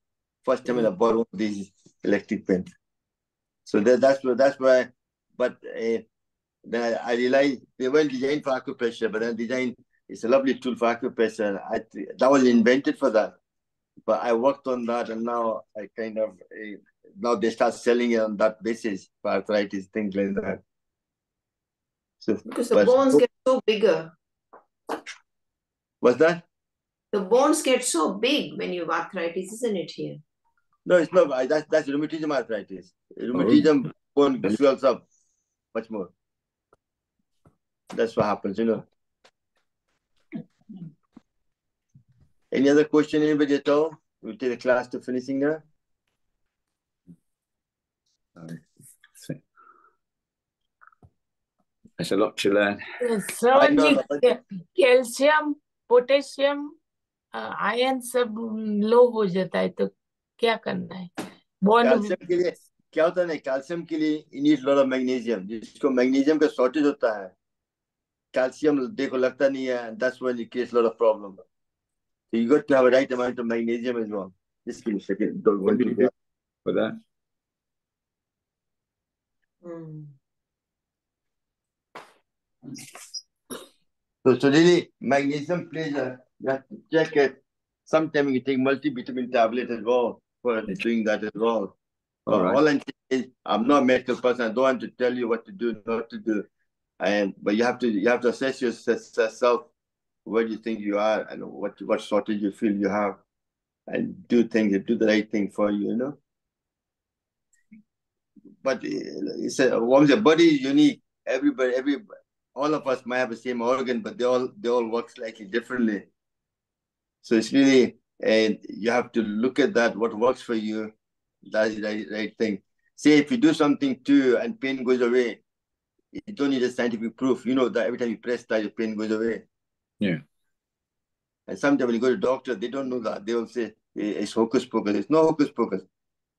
First time I bought one of these electric pens. So that's why. But then I realized they weren't designed for acupressure, but then design is a lovely tool for acupressure. That was invented for that. But I worked on that, and now I kind of now they start selling it on that basis for arthritis, things like that. So because the bones get so bigger. What's that? The bones get so big when you have arthritis, isn't it here? No, it's not. That's rheumatism arthritis. Rheumatism bone swells up much more. That's what happens, Any other question, anybody at all? We'll take a class to finishing there. That's a lot to learn. Shravan ji, calcium, potassium, iron सब low हो जाता है, तो क्या करना है? Calcium के लिए क्या होता है ना, कैल्शियम के लिए you need lot of magnesium. जिसको मैग्नीशियम का शॉर्टेज होता है, कैल्शियम देखो लगता नहीं है, that's when it creates a lot of problem. So you got to have a right amount of magnesium as well. Just give me a second. Don't go into that. For that. So really, magnesium plays a, you have to check it. Sometimes you take multivitamin tablet as well for doing that as well. All right. All I'm saying is, I'm not a medical person. I don't want to tell you what to do, not to do. But you have to assess yourself, where you think you are and what shortage you feel you have, and do things, do the right thing for you, you know. But it's once the body is unique, everybody, all of us might have the same organ, but they all work slightly differently. So it's really, and you have to look at that, what works for you. That's the right thing. Say if you do something too and pain goes away, you don't need a scientific proof. You know that every time you press that, your pain goes away. Yeah. And sometimes when you go to the doctor, they don't know that. They will say it's hocus pocus. It's no hocus pocus.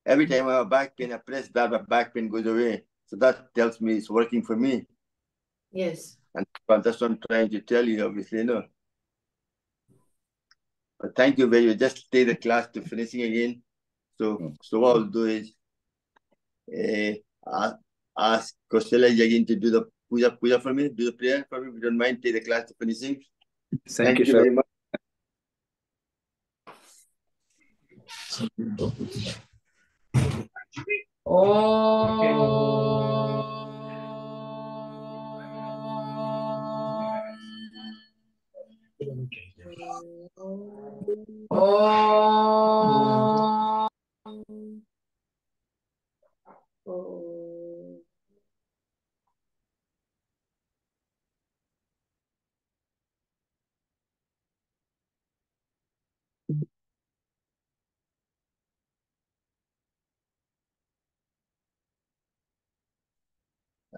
Every time I have back pain, I press that, my back pain goes away. So that tells me it's working for me. Yes. And that's what I'm trying to tell you, obviously, you know. But thank you very much. Just take the class to finishing again. So what I'll do is ask Kostela again to do the puja for me, do the prayer for me. If you don't mind, take the class to finishing. Thank you very much.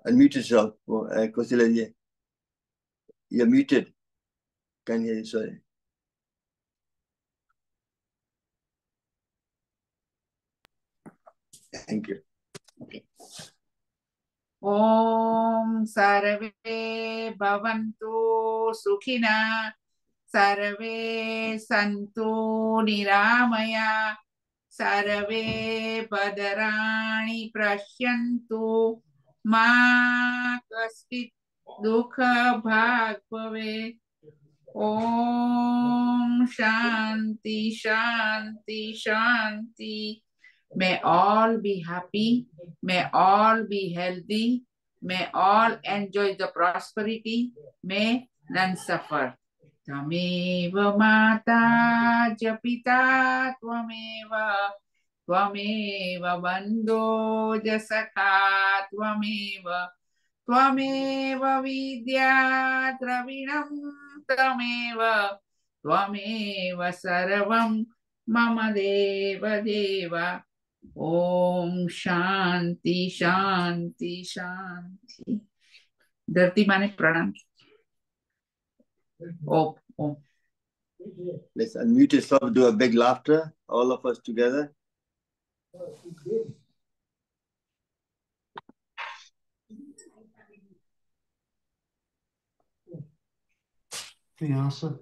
Unmute yourself, Kostela. You're muted. Can't hear you, sorry. Thank you. Okay. Om Sarve Bhavantu Sukhina Sarve Santu Niramaya Sarve Badarani Prashyantu Ma Kaspit Dukha Bhag Bhave. Om Shanti Shanti Shanti. May all be happy, may all be healthy, may all enjoy the prosperity, may none suffer. Tameva mata japita tvameva, tvameva bandho jasakha tvameva, tvameva vidya dravinam tameva, tvameva sarvam mama deva deva. Om Shanti Shanti Shanti. धरती माने प्रणाम. Om. Let's unmute yourself, do a big laughter, all of us together. The answer.